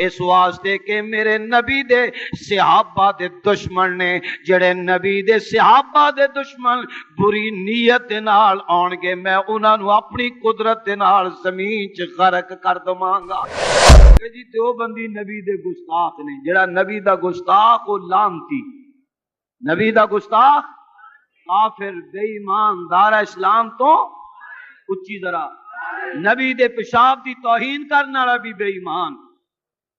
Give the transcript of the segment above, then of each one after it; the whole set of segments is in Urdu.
اس واسطے کہ میرے نبی دے صحابہ دے دشمن نے، جڑے نبی دے صحابہ دے دشمن بری نیت دے نال آن گے، میں انہاں نو اپنی قدرت دے نال زمین چ غرق کر دواں گا۔ جی دیوبندی نبی دے گستاخ نے، جڑا نبی دا گستاخ او لعنتی، نبی دا گستاخ کافر بے ایمان دار اسلام تو اچھی ذرا، نبی دے پیشاب دی توہین کرنے والا بھی بے ایمان،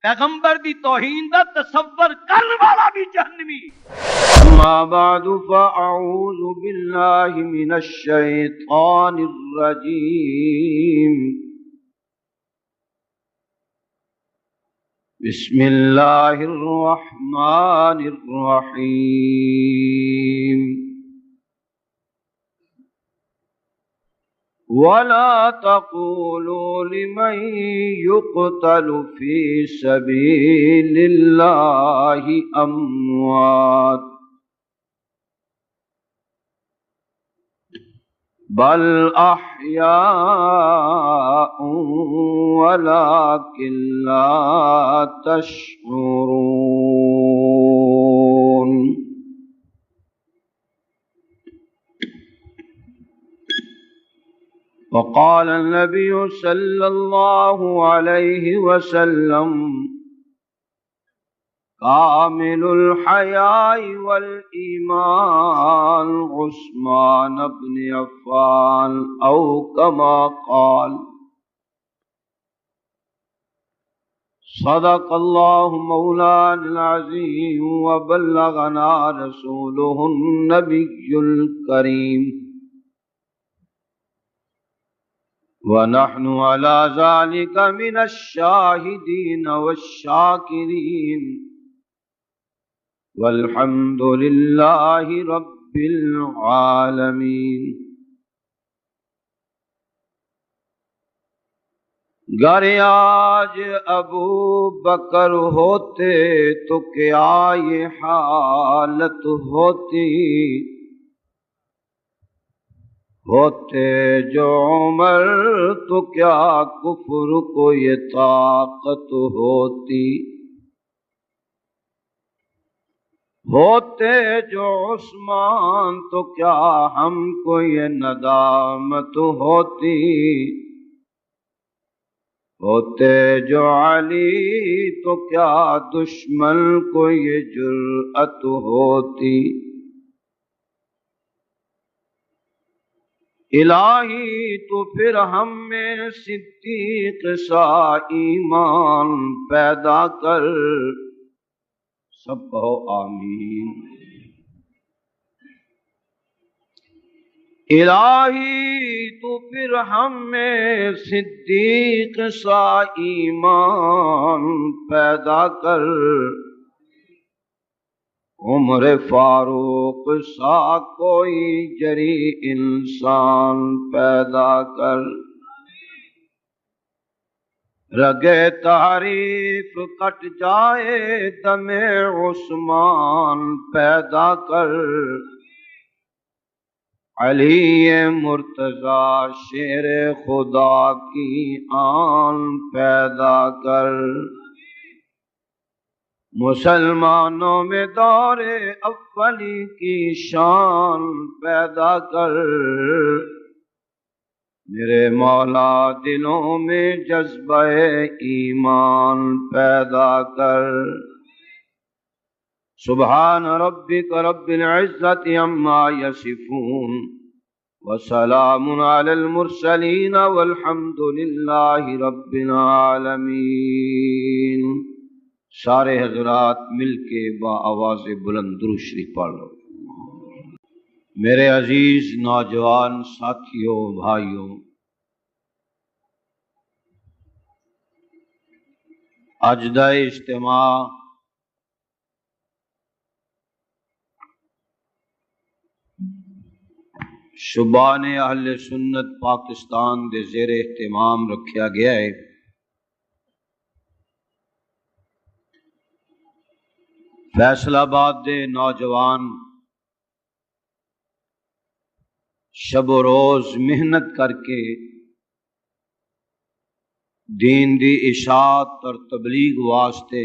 پیغمبر دی توہین دا تصور کرنے والا بھی جہنمی۔ اما بعد فاعوذ باللہ من الشیطان الرجیم، بسم اللہ الرحمن الرحیم، ولا تقولوا لمن يقتل في سبيل الله أموات بل أحياء ولكن لا تشعرون۔ وقال النبي صلى الله عليه وسلم كامل الحياء والإيمان عثمان بن عفان أو كما قال، صدق الله مولانا العظيم وبلغنا رسوله النبي الكريم، ونحن على ذلك من الشاهدين والشاكرين، والحمد لله رب العالمين۔ گر آج ابو بکر ہوتے تو کیا یہ حالت ہوتی، ہوتے جو عمر تو کیا کفر کو یہ طاقت ہوتی، ہوتے جو عثمان تو کیا ہم کو یہ ندامت ہوتی، ہوتے جو علی تو کیا دشمن کو یہ جرأت ہوتی۔ الہی تو پھر ہم میں صدیق سا ایمان پیدا کر، سب کہو آمین۔ الہی تو پھر ہم میں صدیق سا ایمان پیدا کر، عمر فاروق سا کوئی جری انسان پیدا کر، رگے تعریف کٹ جائے دم عثمان پیدا کر، علی مرتضی شیر خدا کی آن پیدا کر، مسلمانوں میں دور اولی کی شان پیدا کر، میرے مولا دلوں میں جذبہ ایمان پیدا کر۔ سبحان ربک رب العزت عما یصفون وسلام علی المرسلین والحمد للہ رب العالمین۔ سارے حضرات مل کے با آواز بلند درود شریف پڑھ لو۔ میرے عزیز نوجوان ساتھیوں بھائیوں، اج دا اجتماع شبان اہل سنت پاکستان دے زیر اہتمام رکھیا گیا ہے۔ فیصل آباد دے نوجوان شب و روز محنت کر کے دین دی اشاعت اور تبلیغ واسطے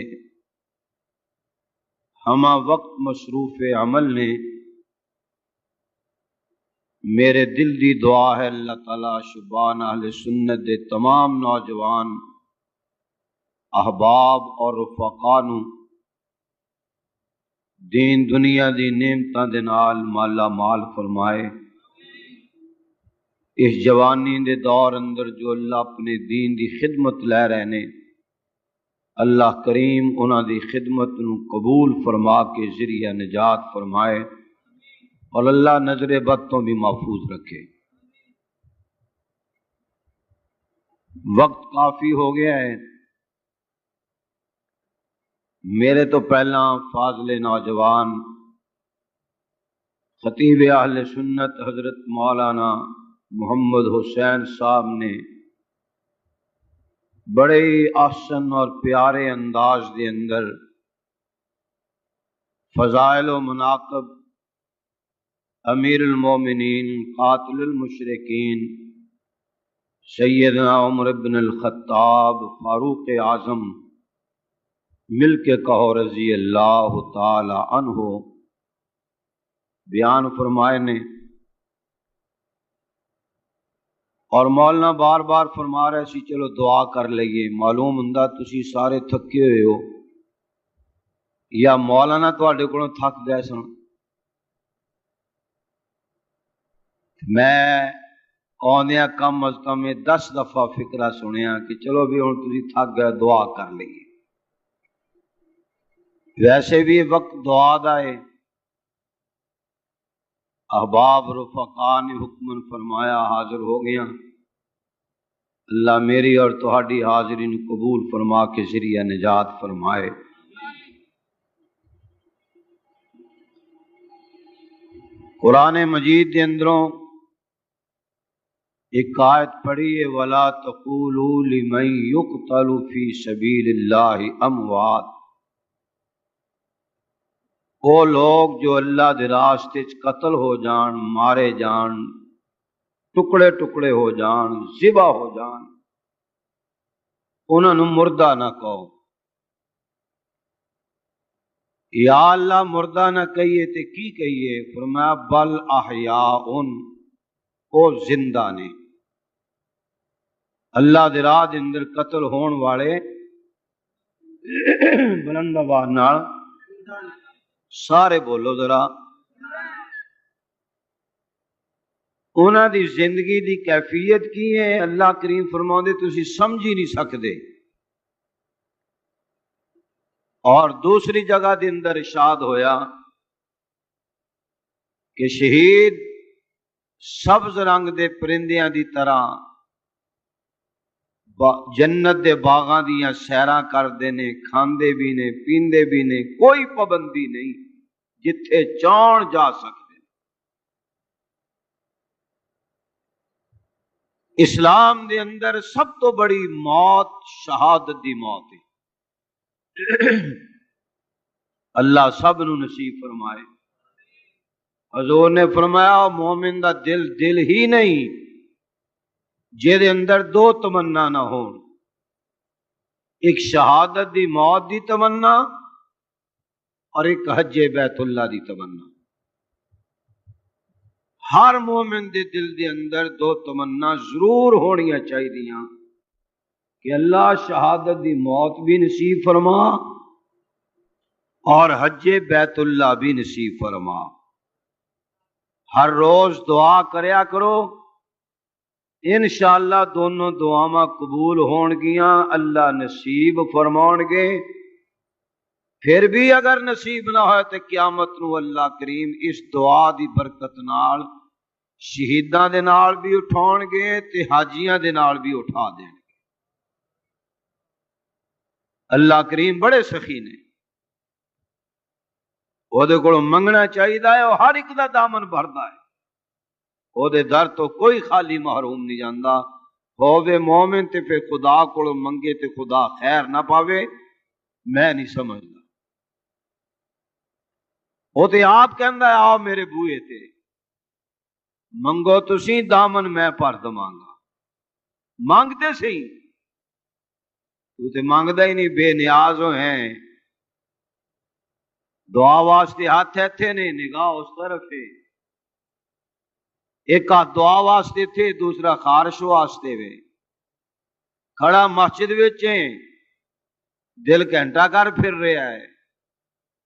ہمہ وقت مصروف عمل نے میرے دل دی دعا ہے اللہ تعالیٰ شبان اہل سنت دے تمام نوجوان احباب اور رفقا نو دین دنیا دی نعمتاں دے نال مالا مال فرمائے۔ اس جوانی دے دور اندر جو اللہ اپنے دین دی خدمت لے رہے نے، اللہ کریم انہاں دی خدمت نو قبول فرما کے ذریعہ نجات فرمائے، اور اللہ نظر بد تو بھی محفوظ رکھے۔ وقت کافی ہو گیا ہے، میرے تو پہلا فاضل نوجوان خطیب اہل سنت حضرت مولانا محمد حسین صاحب نے بڑے ہی احسن اور پیارے انداز دے اندر فضائل و مناقب امیر المومنین قاتل المشرکین سیدنا عمر بن الخطاب فاروق اعظم مل کے کہو رضی اللہ تعالی عنہ بیان فرمائے نے، اور مولانا بار بار فرما رہے سی چلو دعا کر لئیے، معلوم ہوندا تسی سارے تھکے ہوئے ہو یا مولانا تواڈے کولوں تھک گئے سن۔ میں آندیاں کم از کم 10 دفعہ فکرہ سنیا کہ چلو بھی ہن تسی تھک گئے دعا کر لئیے۔ ویسے بھی وقت دعا دا ہے، احباب رفقا نے حکم فرمایا حاضر ہو گیا، اللہ میری اور تہاڈی حاضری نو قبول فرما کے ذریعہ نجات فرمائے۔ قرآن مجید دے اندروں ایک آیت پڑھی ہے وَلَا تَقُولُوا لِمَن يُقْتَلُ فِي سَبِيلِ اللَّهِ أَمْوَاتٌ، وہ لوگ جو اللہ دے راستے وچ قتل ہو جان، مارے جان، ٹکڑے ٹکڑے ہو جان، ذبح ہو جان، انہاں نوں مردہ نہ کہو۔ یا اللہ مردہ نہ کہیے تے کی کہیے؟ فرمایا بل احیاء، او زندہ نے۔ اللہ دے راہ دے اندر قتل ہون والے بلند آواز نال سارے بولو ذرا، انہاں دی زندگی دی کیفیت کی ہے اللہ کریم فرماؤندے تسی سمجھ ہی نہیں سکدے۔ اور دوسری جگہ دے اندر ارشاد ہویا کہ شہید سبز رنگ دے پرندیاں دی طرح جنت دے باغاں دیاں سیراں کردے نے، کھاندے بھی نے، پیندے بھی نے، کوئی پابندی نہیں، جتھے چاہن جا سکتے۔ اسلام دے اندر سب تو بڑی موت شہادت دی موت ہے، اللہ سب نو نصیب فرمائے۔ حضور نے فرمایا مومن دا دل ہی نہیں جے دے اندر دو تمنا نہ ہون، ایک شہادت دی موت دی تمنا اور ایک حج بیت اللہ دی تمنا۔ ہر مومن دے دل دے اندر دو تمنا ضرور ہونیاں چاہیدیاں کہ اللہ شہادت دی موت بھی نصیب فرما اور حج بیت اللہ بھی نصیب فرما۔ ہر روز دعا کریا کرو، انشاءاللہ دونوں دعاواں قبول ہون گیاں، اللہ نصیب فرماؤن گے۔ پھر بھی اگر نصیب نہ ہوئے تو قیامت نو اللہ کریم اس دعا دی برکت نال شہیداں دے نال بھی اٹھاؤن گے تے حاجیاں دے نال بھی اٹھا دیں گے۔ اللہ کریم بڑے سخی نے، وہ دے کولوں منگنا چاہیدا ہے، وہ ہر ایک دا دامن بھردا ہے، وہ دے در تو کوئی خالی محروم نہیں جاندا۔ ہووے مومن تے پھر خدا کولوں منگے تے خدا خیر نہ پاوے، میں نہیں سمجھدا۔ وہ تے آپ کہندا ہے آؤ میرے بوئے تے منگو تسی دامن میں بھر دواں گا، مانگتے سی تو تے مانگدا ہی نہیں، بے نیاز ہو ہیں۔ دعا واسطے ہاتھ ایتھے نے، نگاہ اس طرف ہے۔ ایک ہاتھ دعا واسطے تھے، دوسرا خارش واسطے وے۔ کھڑا مسجد وچ ہے، دل گھنٹا کر پھر رہا ہے۔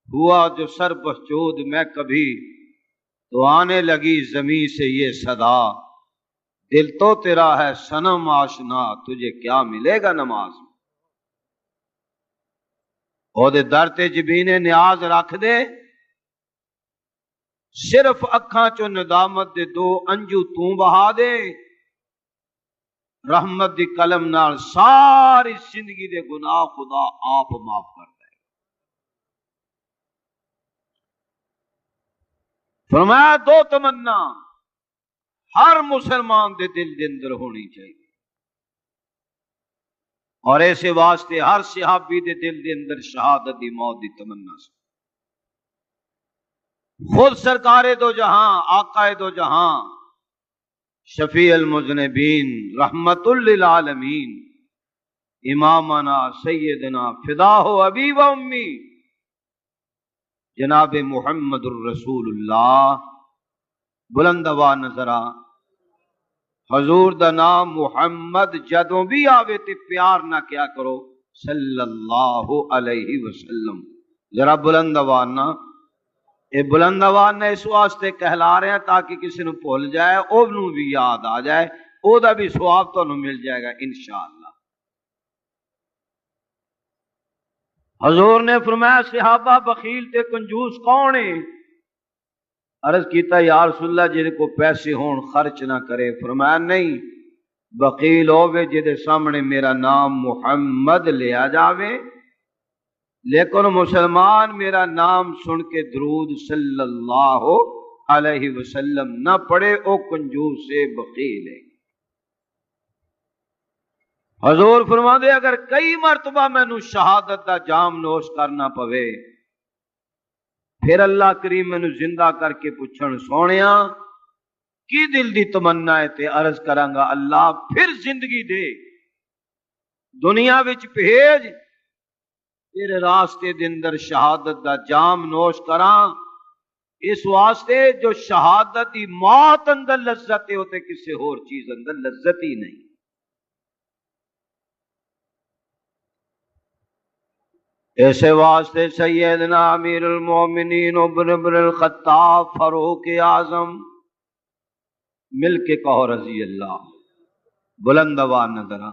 ہوا جو سر بسجود میں کبھی، تو آنے لگی زمین سے یہ صدا، دل تو تیرا ہے صنم آشنا، تجھے کیا ملے گا نماز میں۔ دے در تے جبین نیاز رکھ دے، صرف اکھاں چو ندامت دے دو انجو توں بہا دے، رحمت دی قلم نال ساری زندگی دے گناہ خدا آپ معاف کر دے۔ فرمایا دو تمنا ہر مسلمان دے دل دے اندر ہونی چاہیے، اور ایسے واسطے ہر صحابی دے دل دے اندر شہادت دی موت دی تمنا سی۔ خود سرکار دو جہاں، آقا دو جہاں، شفیع المذنبین، رحمت للعالمین، امامنا سیدنا فداہ ابی و امی، جناب محمد الرسول اللہ، بلند آواز نظرا حضور دا نام محمد جدوں بھی آوے تے پیار نہ کیا کرو صلی اللہ علیہ وسلم، ذرا بلند آواز نہ، یہ بلند آواز نے اس واسطے کہلا رہے ہیں تاکہ کسی نے بھول جائے، او نو بھی یاد آ جائے، او دا بھی ثواب تو مل جائے گا انشاءاللہ۔ حضور نے فرمایا صحابہ بخیل تے کنجوس کون ہے؟ عرض کیتا یا رسول اللہ جن کو پیسے ہون خرچ نہ کرے، فرمایا نہیں، بخیل ہووے جدے سامنے میرا نام محمد لیا جاوے، لیکن مسلمان میرا نام سن کے درود صلی اللہ علیہ وسلم نہ پڑھے، او کنجوس سے بخیل ہے۔ حضور فرما دے اگر کئی مرتبہ مینوں شہادت دا جام نوش کرنا پوے، پھر اللہ کریم مینوں زندہ کر کے پوچھن سونیا کی دل دی تمنا ہے، تے عرض کراں گا اللہ پھر زندگی دے، دنیا وچ بھیج، تیرے راستے دے اندر شہادت دا جام نوش کراں، اس واسطے جو شہادت دی موت اندر لذت ہے ہوتے کسی اور چیز اندر لذت ہی نہیں۔ ایسے واسطے سیدنا امیر المومنین عمر بن الخطاب فاروق اعظم مل کے کہو رضی اللہ، بلند آواز نہ ذرا،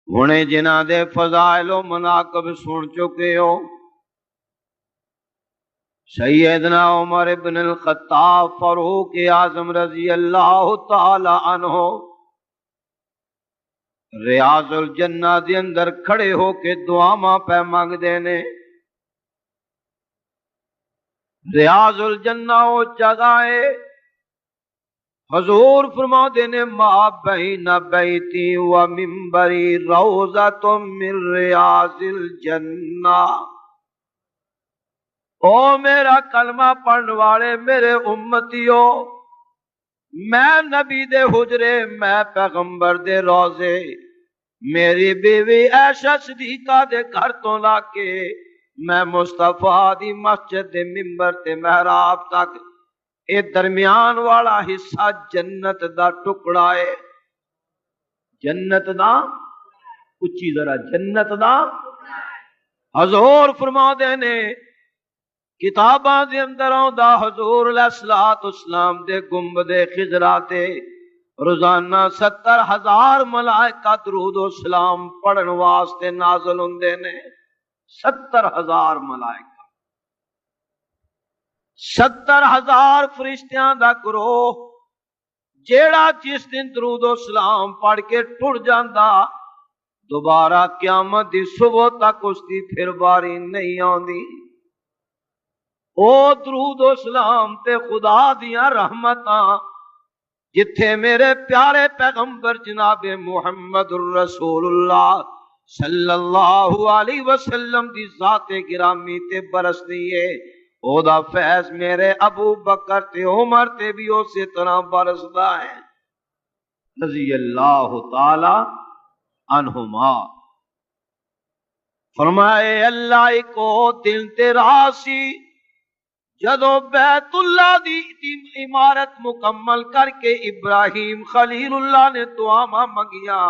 ہونے جنہ دے فضائل و مناقب سن چکے ہو، سیدنا عمر بن الخطاب فاروق اعظم رضی اللہ تعالی عنہ ریاض الجنہ دے اندر کھڑے ہو کے دعاواں پہ مانگ دینے۔ ریاض الجنہ وہ جگہ ہے، حضور فرما دینے ما بین بیتی و منبری روضۃ من ریاض الجنہ، او میرا کلمہ پڑھنے والے میرے امتیو، میں نبی دے حجرے، میں پیغمبر دے روزے، میری بیوی عائشہ صدیقہ دے گھر تو لا کے میں مصطفیٰ دی مسجد دے منبر تے محراب تک، اے درمیان والا حصہ جنت دا ٹکڑا ہے، جنت دا اچھی ذرا جنت دا، حضور فرما دینے کتاباں دے اندر آندا حضور علیہ الصلوۃ والسلام دے گنبد خضرا تے روزانہ 70,000 ملائکہ درود و سلام پڑھن واسطے نازل ہوندے نے، 70,000 ملائکہ، 70,000 فرشتیاں دا گروہ، جیڑا جس دن درود و سلام پڑھ کے ٹر جاندا دوبارہ قیامت دی صبح تک اس دی پھر باری نہیں آندی۔ او درود و سلام تے خدا دیاں رحمتاں جتھے میرے پیارے پیغمبر جناب محمد الرسول اللہ صلی اللہ علیہ وسلم دی ذات گرامی تے برسنی ہے، او دا فیض میرے ابو بکر تے عمر تے بھی اسی طرح برسدا ہے رضی اللہ تعالی عنہما فرمائے اللہ کو دل تیرا سی جدو بیت اللہ دی عمارت مکمل کر کے ابراہیم خلیل اللہ نے دعا منگیا،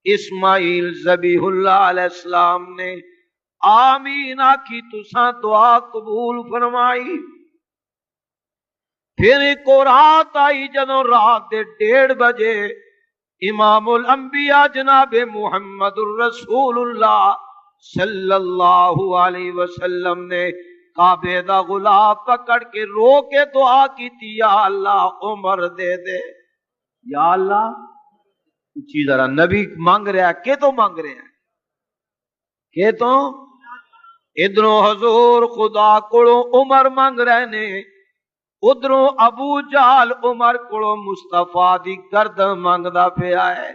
اسماعیل ذبیح اللہ علیہ السلام نے آمین آکھی، تساں دعا قبول فرمائی۔ پھر ایک رات آئی جدو رات دے 1:30 بجے امام الانبیاء جناب محمد الرسول اللہ صلی اللہ علیہ وسلم نے کعبے دا غلاف پکڑ کے رو کے دعا کی تھی، یا اللہ عمر دے دے، یا اللہ اچھی ذرا نبی مانگ رہا ہے کہ تو مانگ رہے ہیں کہ تو ادھروں حضور خدا کوڑوں عمر مانگ رہے نے، ادھروں ابو جہل عمر کوڑوں مصطفیٰ دی گردن مانگدا پیا ہے۔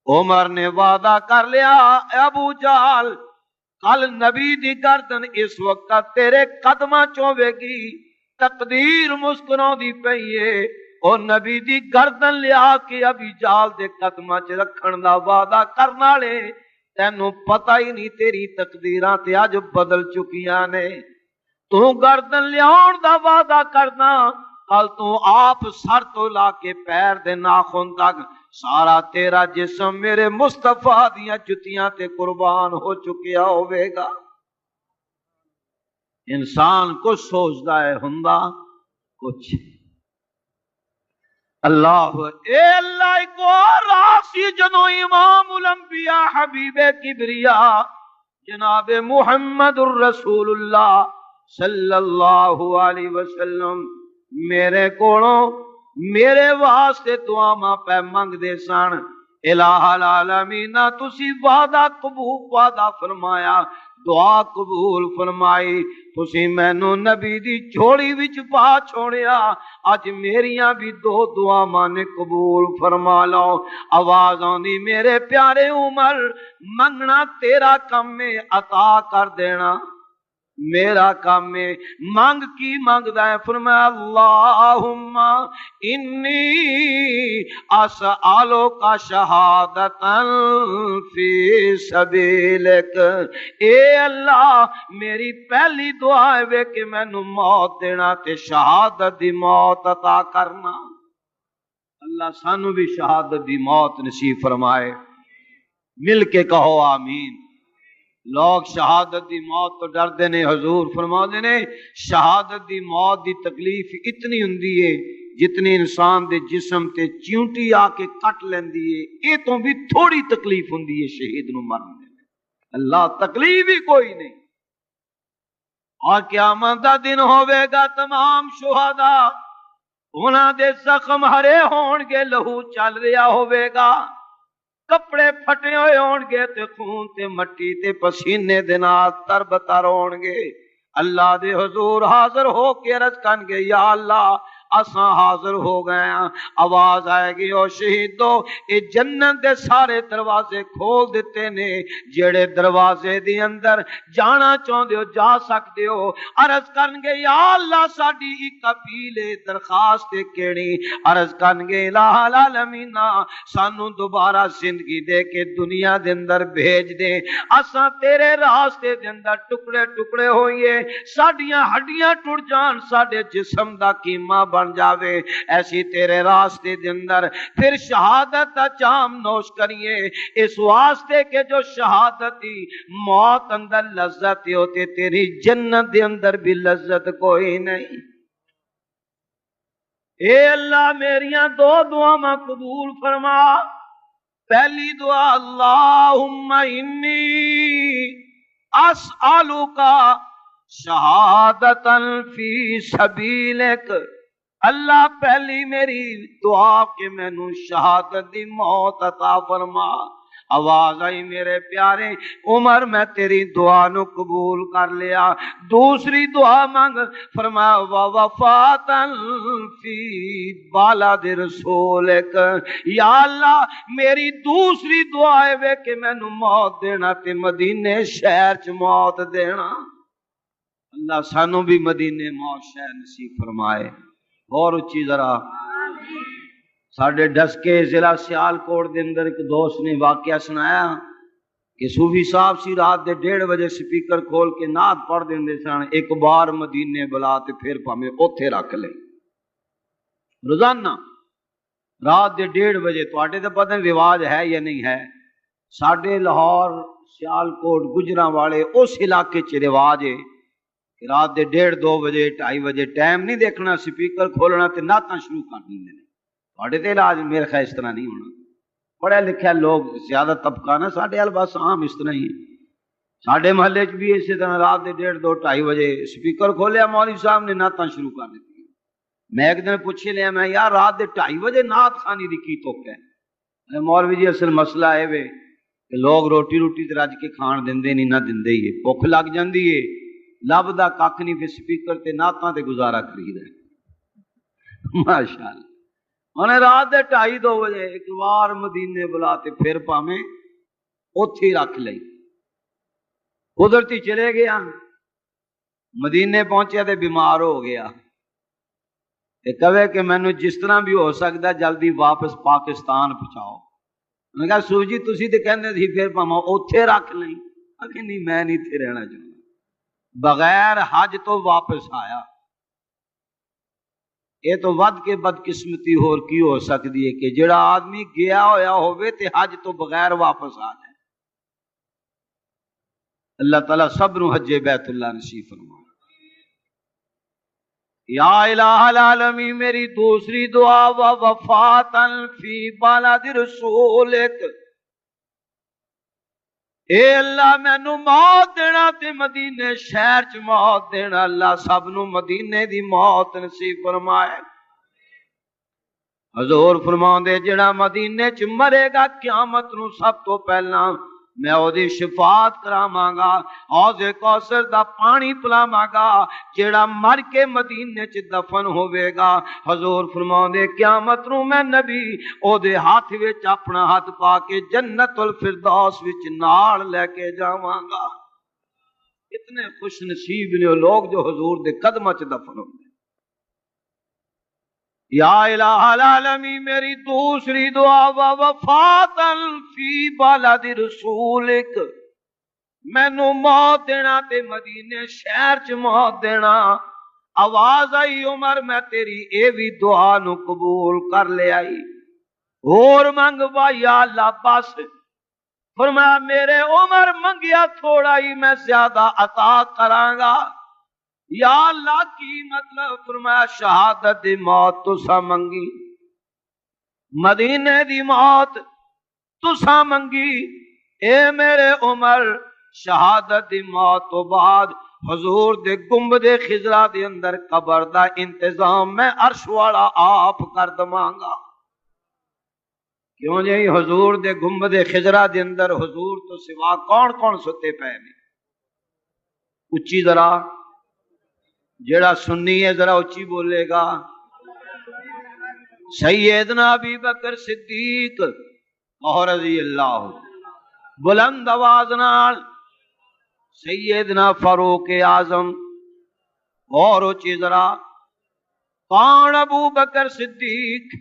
عمر نے وعدہ کر لیا، ابو جہل کل نبی دی گردن اس وقت تیرے قدماں چوے گی، تقدیر مسکراؤں دی پئی ہے، اور نبی دی گردن لیا کے ابھی جال دے قدماں چ رکھن دا وعدہ کرنا لے، تینوں پتہ ہی نہیں تیری تقدیراں تے اج بدل چکیاں نے۔ تو گردن لیاؤن دا وعدہ کرنا، کل تو آپ سر تو لا کے پیر دے ناخن تک سارا تیرا جسم میرے مصطفیٰ دیاں جتیاں تے قربان ہو چکیا ہوئے گا۔ انسان کچھ سوچدا ہے ہوندا کچھ۔ اللہ اے اللہ کو راسی جنو امام الانبیاء حبیب کبریا جناب محمد الرسول اللہ صلی اللہ علیہ وسلم میرے کوڑوں میرے واسطے دعا پہ منگ دے سن، الہ العالمین تسی وعدہ قبول وعدہ فرمایا، دعا قبول فرمائی، تسی مینوں نبی دی جھوڑی وچ پا چھوڑیا، اج میریاں بھی 2 دعا مانے قبول فرما لو۔ آواز آندی میرے پیارے عمر منگنا تیرا کم میں عطا کر دینا میرا کام میں، مانگ کی مانگدا ہے؟ فرمایا اللہم انی اسألک شہادتا فی سبیلک، اے اللہ میری پہلی دعا ہے کہ مینوں موت دینا تے شہادت دی موت عطا کرنا۔ اللہ سانو بھی شہادت دی موت نصیب فرمائے، مل کے کہو آمین۔ لوگ شہادت دی موت تو ڈر دے نے، حضور فرما دے نے شہادت دی موت دی تکلیف اتنی ہوندی ہے جتنی انسان دے جسم تے چیونٹی آ کے کٹ لیندی ہے، اے تو بھی تھوڑی تکلیف ہوندی ہے شہید نو مرن دے۔ اللہ تکلیف ہی کوئی نہیں۔ اور قیامت دا دن ہوے گا، تمام شہداء انہاں دے زخم ہرے ہون گے، لہو چل رہا ہوے گا، کپڑے پھٹے ہوئے ہون گے تے خون تے مٹی تے پسینے دے نال تربتر ہون گے۔ اللہ دے حضور حاضر ہو کے عرض کرن گے، یا اللہ اساں حاضر ہو گئے ہیں۔ آواز آئے گی، او شہیدو اے جنت دے سارے دروازے کھول دیتے نے، جڑے دروازے دے اندر جانا چاہندے ہو جا سکتے ہو۔ عرض کرن گے، یا اللہ ساڈی ایک اپیل درخواست کیڑی؟ عرض کرن گے، الہ العالمین سانو دوبارہ زندگی دے کے دنیا دے اندر بھیج دے، اساں تیرے راستے دے اندر ٹکڑے ٹکڑے ہوئیے، ساڈیاں ہڈیاں ٹوٹ جان، ساڈے جسم دا قیمہ بن جاوے، ایسی تیرے راستے دے اندر پھر شہادت دا جام نوش کریے، اس واسطے کہ جو شہادتی موت اندر لذت ہوتے تیری جنت دے اندر بھی لذت کوئی نہیں۔ اے اللہ میریاں 2 دعاواں قبول فرما۔ پہلی دعا، اللہم انی اسألک شہادتا فی سبیلک، اللہ پہلی میری دعا کہ مینوں شہادت دی موت عطا فرما۔ آواز آئی میرے پیارے عمر میں تیری دعا نو قبول کر لیا۔ دوسری دعا مانگ، فرمایا وفاتا فی بالاد رسولک، یا اللہ میری دوسری دعا ہے کہ مینوں موت دینا تے مدینے شہر چ موت دینا۔ اللہ سانو بھی مدینے موت شہر نصیب فرمائے۔ اور اچھی ذرا ساڈے ڈسکے ضلع سیالکوٹ دے اندر ایک دوست نے واقعہ سنایا کہ صوفی صاحب سی رات دے 1:30 بجے سپیکر کھول کے نعت پڑھ دیندے سن، ایک بار مدینے بلا تے پھر پاویں اوتھے رکھ لے روزانہ رات دے 1:30 بجے۔ تواڈے تے پتہ نہیں رواج ہے یا نہیں ہے، ساڈے لاہور سیالکوٹ گجراں والے اس علاقے چ رواج ہے کہ رات دے 1:30 بجے 2:30 بجے ٹائم نہیں دیکھنا، سپیکر کھولنا تے نعتاں شروع کر دیندے نے۔ تواڈے تے علاج میرے خیال اس طرح نہیں ہونا، پڑھے لکھے لوگ زیادہ طبقہ نا ساڈے ال بس عام اس طرح ہی ہے۔ ساڈے محلے چ بھی اسی طرح رات دے 1:30 2:30 بجے سپیکر کھولیا، مولوی صاحب نے نعتاں شروع کر دیتی۔ میں ایک دن پوچھ لیا، میں یار رات دے 2:30 بجے نعت خانی دی کی توک ہے؟ مولوی جی اصل مسئلہ ہے وے کہ لوگ روٹی تے رج کے کھان دیندے نہیں، نہ دیندے ہی ہے، بھوک لگ جاندی ہے، لبدا کھ نہیں، پھر سپیکر تے نعتاں تے گزارا کریدا ہے۔ ماشاءاللہ انہیں رات دے 2:30 2 بجے ایک بار مدینے بلا تے پھر پاویں اوتھے ہی رکھ لئی۔ قدرتی چلے گیا، مدینے پہنچیا تے بیمار ہو گیا، تے کہے کہ مینوں جس طرح بھی ہو سکتا جلدی واپس پاکستان پہنچاؤ۔ میں کہا سو جی تسی تے کہندے سی پھر پاویں اوتھے رکھ لئی۔ کہ نہیں میں نہیں تھے رہنا چاہتا، بغیر حج تو واپس آیا۔ یہ تو ود کے بدقسمتی ہور کی ہو سکتی ہے کہ جڑا آدمی گیا ہویا ہوئے تے حج تو بغیر واپس آ جائے۔ اللہ تعالیٰ سب نو حج بیت اللہ نصیب فرمائے۔ یا الہ العالمین میری دوسری دعا وفاتاً فی بلد رسولک، اے اللہ مینوں موت دینا تے مدینے شہر چ موت دینا، اللہ سب نو مدینے دی موت نصیب فرمائے۔ حضور فرماندے جڑا مدینے چ مرے گا قیامت نو سب تو پہلا میں او دی شفاعت کراواں گا، حوض کوثر دا پانی پلاواں گا۔ جڑا مر کے مدینے چ دفن ہوئے گا، حضور فرماندے قیامت نو میں نبی او دے ہاتھ وچ اپنا ہاتھ پا کے جنت الفردوس وچ نال لے کے جاواں گا۔ اتنے خوش نصیب نے وہ لوگ جو حضور دے قدماں چ دفن ہوئے۔ یا الہ العالمین میری دوسری دعا وفاتاً فی بلد رسولک، مینوں موت دینا تے مدینے شہر چ موت دینا۔ آواز آئی عمر میں تیری اے بھی دعا نو قبول کر لے آئی، اور منگ با یا اللہ بس۔ فرمایا میرے عمر منگیا تھوڑا ہی میں زیادہ عطا کراں گا۔ یا اللہ کی مطلب؟ فرمایا شہادت دی موت تسا منگی، مدینے دی موت تسا منگی، اے میرے عمر شہادت دی موت تو بعد حضور دے گنبد خضرا دے اندر قبر دا انتظام میں عرش والا آپ کر دواں گا۔ کیوں جی حضور دے گنبد خضرا دے اندر حضور تو سوا کون کون ستے پے نے؟ اچھی ذرا جڑا سنی ہے ذرا اچھی بولے گا۔ سیدنا ابی بکر صدیق رضی اللہ، بلند آواز نال سیدنا فاروق اعظم، اور اچھی ذرا کون ابو بکر صدیق؟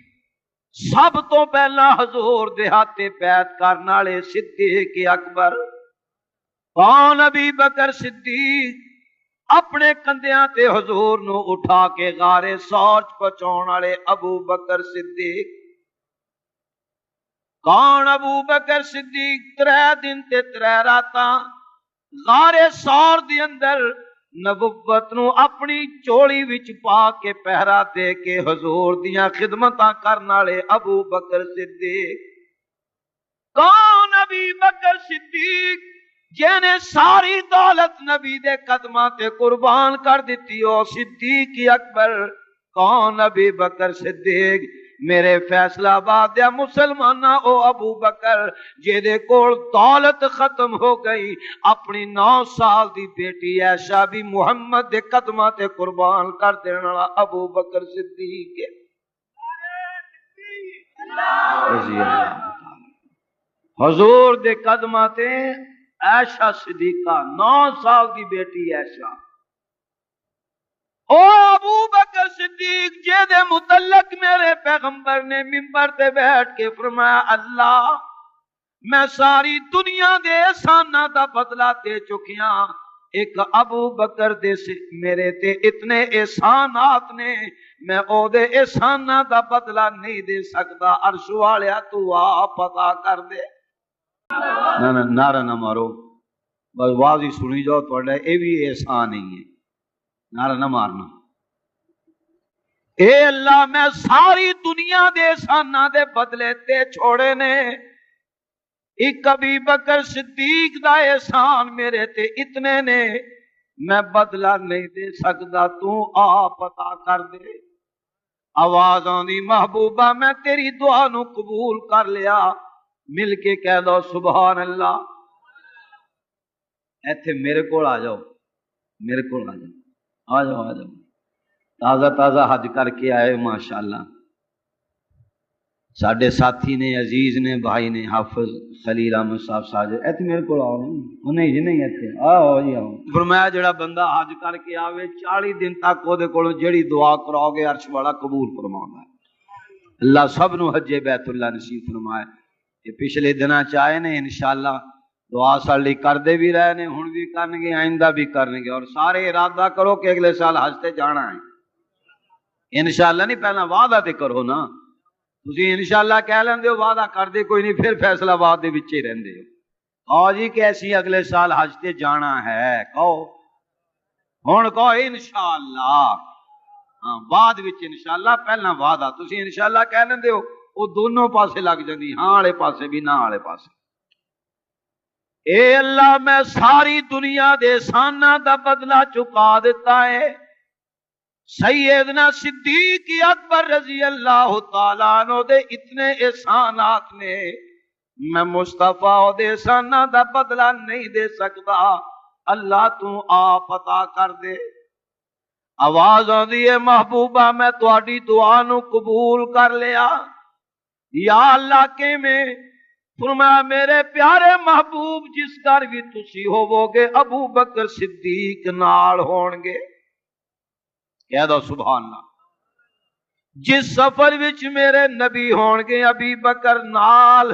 سب تو پہلا حضور دے ہاتھے بیعت کرن والے صدیق اکبر۔ کون ابی بکر صدیق؟ اپنے کندیاں تے حضور نو اٹھا کے غار ثور پہنچاؤن والے ابو بکر صدیق۔ کون ابو بکر صدیق؟ 3 دن تے 3 راتاں غار ثور دے اندر نبوت نو اپنی چولی وچ پا کے پہرا دے کے حضور دیاں خدمتاں کرن والے ابو بکر صدیق۔ کون ابی بکر صدیق؟ جنہیں ساری دولت نبی دے قدماں تے قربان کر دیتی ہو صدیق اکبر۔ کون ابی بکر صدیق؟ میرے فیصلہ آباد دے مسلمانہ او ابو بکر جے کول دولت ختم ہو گئی، اپنی 9 سال دی بیٹی عائشہ بھی محمد دے قدماں تے قربان کر دینے والا ابو بکر صدیق۔ حضور دے قدماں تے عائشہ صدیقہ 9 سال دی بیٹی عائشہ، او ابو بکر صدیق جے دے متعلق میرے پیغمبر نے منبر تے بیٹھ کے فرمایا اللہ میں ساری دنیا دے احساناں دا بدلہ دے چکیاں، ایک ابو بکر دے سے میرے تے اتنے احسانات نے میں او دے احساناں دا بدلہ نہیں دے سکتا، عرش والیا تو آ پتا کر دے۔ نہ نعرہ نہ مارو، بس واضح سنی جاؤ، تھوڑا اے بھی احسان نہیں ہے، نعرہ نہ مارنا۔ اے اللہ میں ساری دنیا دے احساناں دے بدلے تے چھوڑے نے، ایک ابی بکر صدیق دا احسان میرے تے اتنے نے میں بدلہ نہیں دے سکتا، تو آ پتا کر دے۔ آواز آندی محبوبہ میں تیری دعا نو قبول کر لیا، مل کے کہہ دو سبحان اللہ۔ ایتھے میرے کو آ جاؤ، میرے کو آ جاؤ، آ جاؤ آ جاؤ، تازہ تازہ حج کر کے آئے ماشاءاللہ۔ ساڈے ساتھی نے، عزیز نے، بھائی نے، حافظ خلیل احمد صاحب ساجد، ایتھے میرے کو آؤ، نہیں جی نہیں ایتھے آؤ جی آؤ۔ فرمایا جڑا بندہ حج کر کے آوے 40 دن تک او دے کولوں جڑی دعا کراؤ گے عرش والا قبول فرماوندا ہے۔ اللہ سب نو حج بیت اللہ نصیب فرمائے۔ یہ پچھلے دناں چاہے نے انشاءاللہ دعا ساڈی کردے بھی رہے نے، ہن بھی کرن گے، آئندہ بھی کرن گے، اور سارے ارادہ کرو کہ اگلے سال حج تے جانا ہے انشاءاللہ۔ نہیں پہلا وعدہ تے کرو نا، تسی انشاءاللہ کہہ لیندے ہو، وعدہ کر دے کوئی نہیں، پھر فیصلہ بعد دے وچ ہی رہندے ہو۔ کہو جی کہ ایسی اگلے سال حج تے جانا ہے، کہو ہن کہو انشاءاللہ، ہاں بعد وچ انشاءاللہ، پہلا وعدہ تسی انشاءاللہ کہہ لیندے ہو، وہ دونوں پاسے لگ جاندی، ہاں والے پاسے بھی نہ والے پاسے۔ اے اللہ میں ساری دنیا دے احساناں دا بدلہ چکا دیتا ہے۔ سیدنا صدیق اکبر رضی اللہ تعالیٰ عنہ دے اتنے احسانات نے، میں مصطفیٰ دے احساناں دا بدلہ نہیں دے سکتا، اللہ تو آ پتا کر دے۔ آواز آندی ہے محبوبہ میں تہاڈی دعا نو قبول کر لیا، یا اللہ کے میں فرمایا میرے پیارے محبوب جس گھر بھی تسی ہوو گے ابو بکر صدیق نال ہون گے، کہہ دو سبحان اللہ۔ جس سفر وچ میرے نبی ہون گے ابی بکر نال،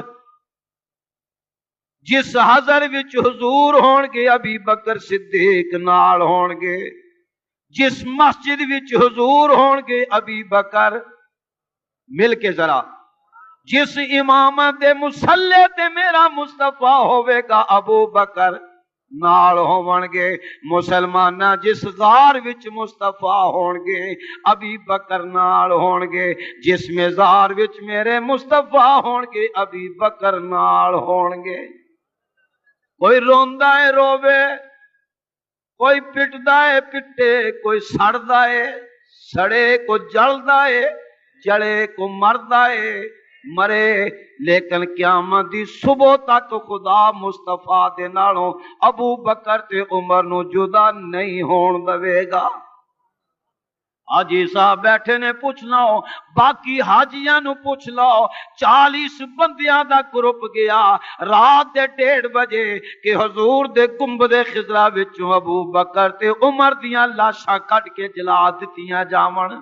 جس حضر وچ حضور ہون گے ابی بکر صدیق نال ہون گے، جس مسجد وچ حضور ہون گے ابی بکر، مل کے ذرا، جس امامت دے مصلے تے میرا مصطفیٰ ہوے گا ابو بکر نال ہون گے، مسلمانہ جس غار وچ مصطفیٰ ہون گے ابی بکر نال ہون گے، جس مزار وچ میرے مصطفیٰ ہون گے ابی بکر نال ہون گے۔ کوئی روندا ہے روے، کوئی پٹدا ہے پٹے، کوئی سڑدا ہے سڑے، کوئی جلدا ہے جڑے، کو مردا ہے مرے، لیکن قیامت دی صبح تک خدا مصطفیٰ دے نالوں ابو بکر تے عمر نو جدا نہیں ہون دے گا۔ حاجی صاحب بیٹھے نے، پوچھ لو باقی حاجیاں نو پوچھ لو، 40 بندیاں دا گروپ گیا رات دے 1:30 بجے کہ حضور دے گنبد خضرا وچوں ابو بکر تے عمر دیاں لاشاں کٹ کے جلا دتیاں جاون۔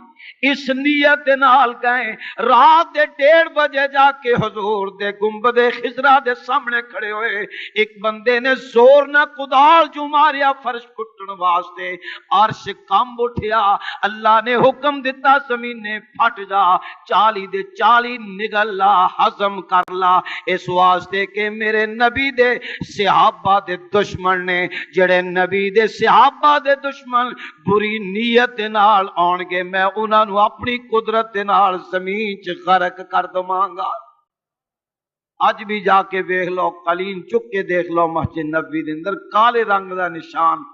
اس نیت دے نال گئے، رات دے 1:30 بجے جا کے حضور دے گنبد خضرا دے سامنے کھڑے ہوئے، ایک بندے نے زور نہ کدال جو ماریا فرش پھٹن واسطے، عرش کمب اٹھیا، اللہ نے حکم دیتا زمین نے پھٹ جا، 40 دے 40 نگل لا، ہضم کر لا، اس واسطے کہ میرے نبی دے صحابہ دے دشمن نے، جڑے نبی دے صحابہ دے دشمن بری نیت دے نال آن گے، میں انہاں نو اپنی قدرت دے نال زمین چ غرق کر دواں گا۔ اج بھی جا کے دیکھ لو، قالین چک کے دیکھ لو مسجد نبوی دے اندر کالے رنگ دا نشان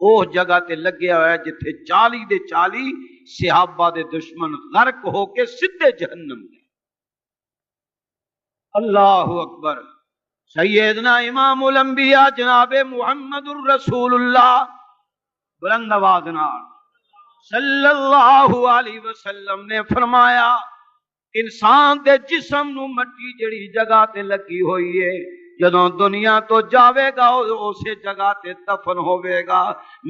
اس جگہ تے لگیا ہوا ہے جتھے 40 دے 40 صحابہ دے دشمن غرق ہو کے سدھے جہنم گئے۔ اللہ اکبر۔ سیدنا امام الانبیاء جناب محمد الرسول اللہ بلند آواز نال صلی اللہ علیہ وسلم نے فرمایا، انسان دے جسم نو مٹی جڑی جگہ تے لگی ہوئی ہے، جدوں دنیا تو جاوے گا اسی جگہ تے دفن ہوے گا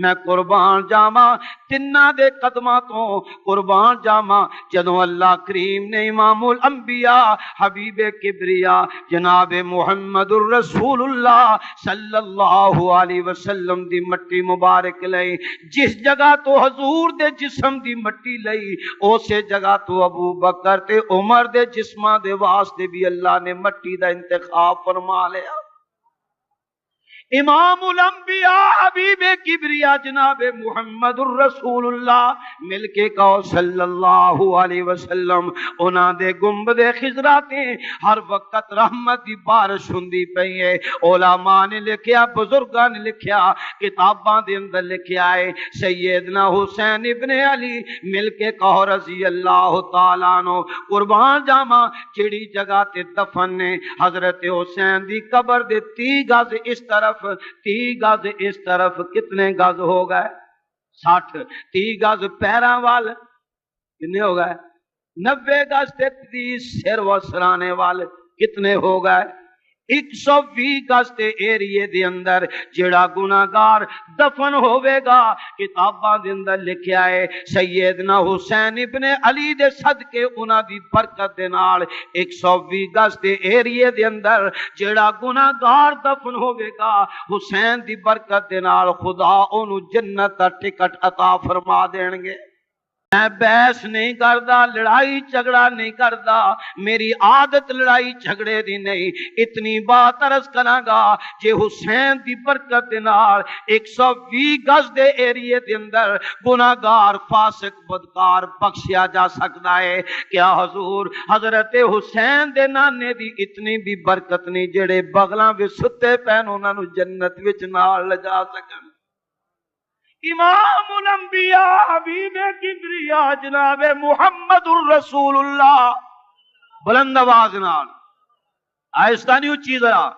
میں قربان جاواں تناں دے قدماں تو قربان جاواں جدوں اللہ کریم نے امام الانبیاء حبیب کبریا جناب محمد الرسول اللہ صلی اللہ علیہ وسلم دی مٹی مبارک لئی جس جگہ تو حضور دے جسم دی مٹی لئی اسی جگہ تو ابو بکر تے عمر دے جسماں دے واسطے بھی اللہ نے مٹی دا انتخاب فرما لیا امام الانبیاء حبیب کبریا جناب محمد الرسول اللہ مل کے کہو صلی اللہ علیہ وسلم انہاں دے گنبد خضرا تے ہر وقت رحمت دی بارش ہوندی پئی ہے علماء نے لکھیا بزرگاں نے لکھیا کتاباں دے اندر لکھیا ہے سیدنا حسین ابن علی مل کے کہو رضی اللہ تعالی عنہ قربان جاواں جڑی جگہ تے دفن نے حضرت حسین دی قبر دے 30 گز اس طرف 30 گز اس طرف کتنے گز ہو گئے 60 30 گز پیراں وال کتنے ہو گئے 90 گز تے 30 سر و سرانے وال کتنے ہو گئے 120 گز تے ایریے دے اندر جڑا گناہگار دفن ہوے گا کتاباں دے اندر لکھیا ہے سیدنا حسین ابن علی دے صدقے انہاں دی برکت دے نال 120 گز تے ایریے دے اندر جڑا گناہگار دفن ہوے گا حسین دی برکت دے نال خدا اونوں جنت دا ٹکٹ عطا فرما دین گے میں بحث نہیں کردا لڑائی جھگڑا نہیں کردا میری عادت لڑائی جھگڑے دی نہیں اتنی بات عرض کراں گا جے حسین دی برکت دے نال 120 گز دے ایریے دے اندر گناہگار فاسق بدکار بخشیا جا سکدا ہے کیا حضور حضرت حسین دے نانے دی اتنی بھی برکت نہیں جڑے بغلاں وچ ستے پین انہاں نوں جنت وچ نال لجا سکن امام الانبیاء حبیب کبریا جناب محمد الرسول اللہ بلند آواز نال آہستہ نہیں اچھی ذرا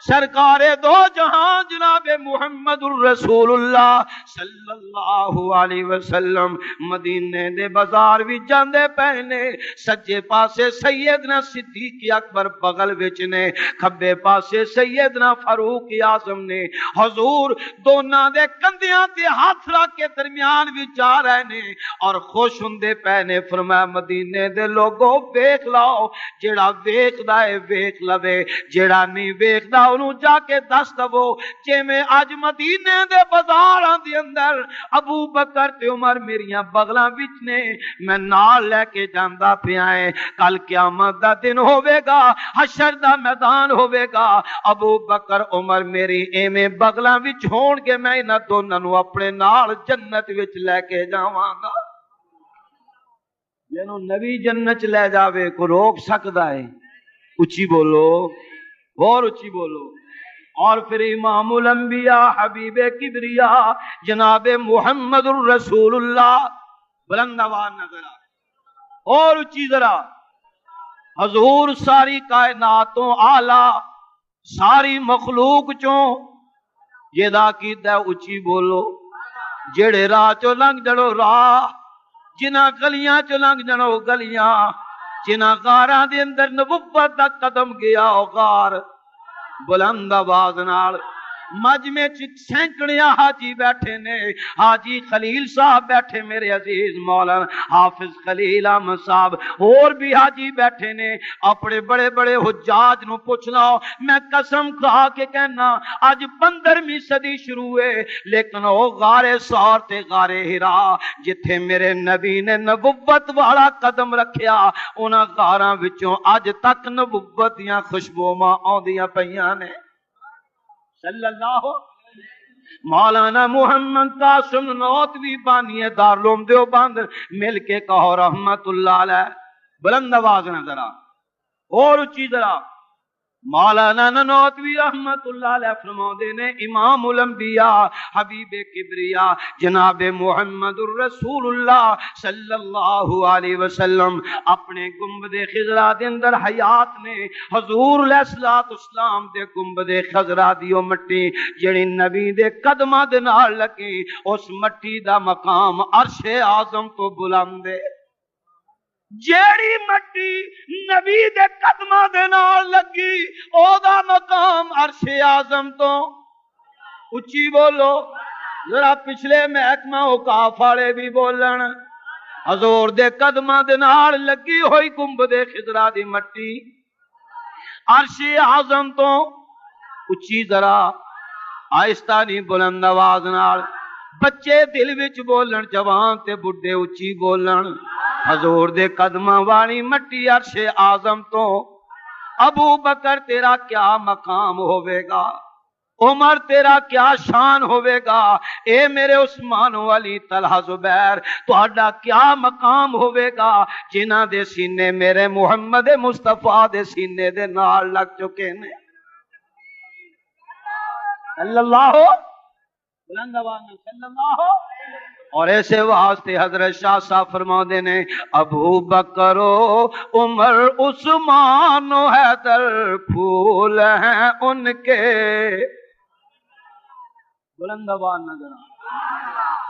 سرکار دو جہاں جناب محمد الرسول اللہ صلی اللہ علیہ وسلم مدینے دے بازار بھی جاندے پہنے سجے پاسے سیدنا صدیق اکبر بغل وچ نے کھبے پاسے سیدنا فاروق اعظم نے حضور دوناں دے کندھیاں تے ہاتھ رکھ کے درمیان وچ جا رہے نے اور خوش ہوندے پہنے فرمایا مدینے دے لوگوں ویکھ لاؤ جیڑا ویکھدا ہے ویکھ لوے جیڑا نہیں ویکھدا انہوں جا کے دس دو جے میں آج مدینے دے بازاراں دے اندر ابو بکر تے عمر میریاں بغلاں وچ نے میں نال لے کے جاندا پیا ہے کل قیامت دا دن ہوے گا حشر دا میدان ہوے گا ابو بکر عمر میری ایویں بغلاں وچ ہون گے میں انہاں دوناں نوں اپنے نال جنت وچ لے کے جاواں گا جنوں نبی جنت لے جاوے کو روک سکدا ہے اچھی بولو اور اچھی بولو اور پھر امام الانبیاء حبیب کبریا جناب محمد الرسول اللہ بلند آواز نظر آ اور اچھی ذرا حضور ساری کائناتوں آلہ ساری مخلوق چوں جیدہ کیتا اچھی بولو جڑے راہ چو لنگ جڑو راہ جنہ گلیاں چو لنگ جڑو گلیاں جنہ غاراں دے اندر نبوت دا قدم گیا او غار بلند آواز نال مجمع سینکڑیاں حاجی بیٹھے نے حاجی خلیل صاحب بیٹھے میرے عزیز مولانا حافظ خلیل احمد صاحب اور بھی حاجی بیٹھے نے اپنے بڑے بڑے حجاج نو پوچھنا میں قسم کھا کے کہنا آج 15ویں صدی شروع ہے لیکن وہ غار سور تے غار ہرا جتھے میرے نبی نے نبوت والا قدم رکھیا انہاں غاراں وچوں اج تک نبوت دیاں خوشبوواں آندیاں پیاں نے صلی اللہ مولانا محمد قاسم نوتوی بانی دارالعلوم دیوبند مل کے کہو رحمت اللہ علیہ بلند آواز نہ ذرا اور اچھی ذرا مولانا ننوتوی رحمت اللہ علیہ فرماتے نے امام الانبیاء حبیب کبریا جناب محمد الرسول اللہ صلی اللہ علیہ وسلم اپنے گنبد خضرا دے اندر حیات نے حضور علیہ السلام دے گنبد خضرا دیو مٹی جڑی نبی دے قدماں دے نال لگی اس مٹی دا مقام عرش اعظم تو بلند ہے جیڑی مٹی نبی دے قدماں دے نال لگی او دا مقام عرش اعظم تو اچھی بولو ذرا پچھلے محکمہ اوقاف والے بھی بولن حضور دے قدماں دے نال لگی ہوئی گنبد خضرا دی مٹی عرش اعظم تو اچھی ذرا آہستہ نہیں بلند آواز نال بچے دل وچ بولن جوان تے بڈھے اچھی بولن حضور دے قدماں والی مٹی عرش اعظم تو ابو بکر تیرا کیا مقام ہوے گا عمر تیرا کیا شان ہوے گا اے میرے عثمان علی طلحہ زبیر تہاڈا کیا مقام ہوے گا جنہاں دے سینے میرے محمد مصطفیٰ دے سینے دے نال لگ چکے نے صلی اللہ بلند آواز میں صلی اللہ اور ایسے واسطے حضرت شاہ صاحب فرماتے نے ابو بکر و عمر عثمان و حیدر پھول ہیں ان کے بلند آواز نظر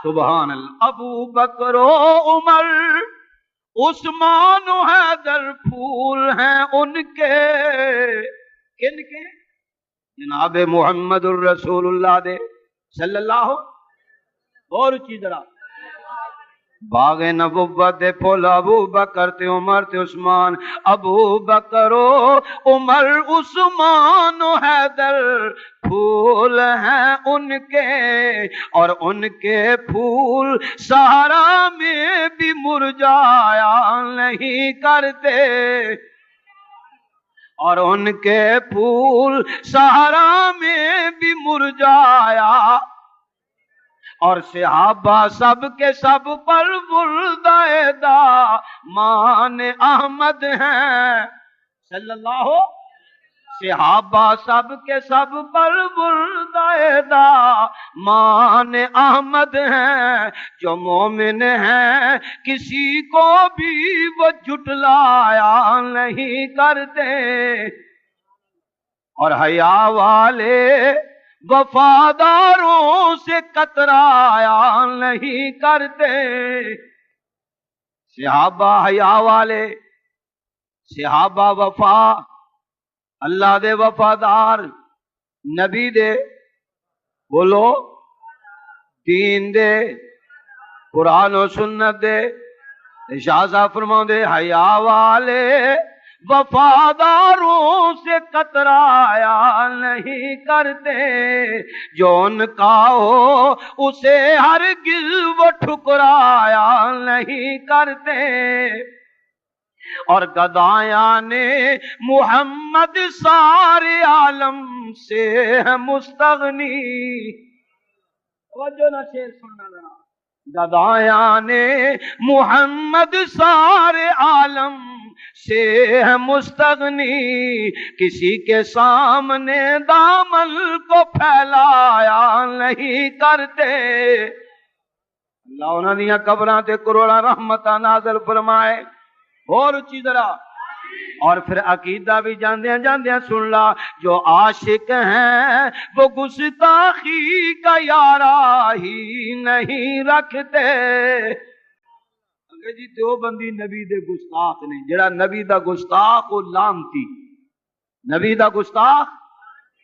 سبحان اللہ ابو بکر و عمر عثمان و حیدر پھول ہیں ان کے کن کے جناب محمد الرسول اللہ دے صلی اللہ اور چیز ذرا باغ نبوت دے پھول ابو بکر تے عمر تے عثمان ابو بکر و عمر عثمان و حیدر پھول ہیں ان کے اور ان کے پھول سہارا میں بھی مرجھایا نہیں کرتے اور ان کے پھول سہارا میں بھی مرجھایا اور صحابہ سب کے سب پر بردائدہ مان احمد ہیں صلی اللہ صحابہ سب کے سب پر بردائدہ مان احمد ہیں جو مومن ہیں کسی کو بھی وہ جھٹلایا نہیں کرتے اور حیا والے وفاداروں سے کترایا نہیں کرتے صحابہ حیا والے صحابہ وفا اللہ دے وفادار نبی دے بولو دین دے قرآن و سنت دے شاہ صاحب فرماؤں دے حیا والے وفاداروں سے کترایا نہیں کرتے جو ان کا ہو اسے ہرگز وہ ٹھکرایا نہیں کرتے اور گدایاں نے محمد سارے عالم سے مستغنی توجہ نہ شیر سننا ذرا گدایاں نے محمد سارے عالم سے مستغنی کسی کے سامنے دامن کو پھیلایا نہیں کرتے اللہ انہاں دیاں قبراں تے کروڑاں رحمتاں نازل فرمائے اور اچھی ذرا اور پھر عقیدہ بھی جاندیاں جاندیاں سن لا جو عاشق ہیں وہ گستاخی کا یارا ہی نہیں رکھتے جی دو بندی نبی دے گستاخ نے جڑا نبی دا گستاخ وہ لانتی نبی دا گستاخ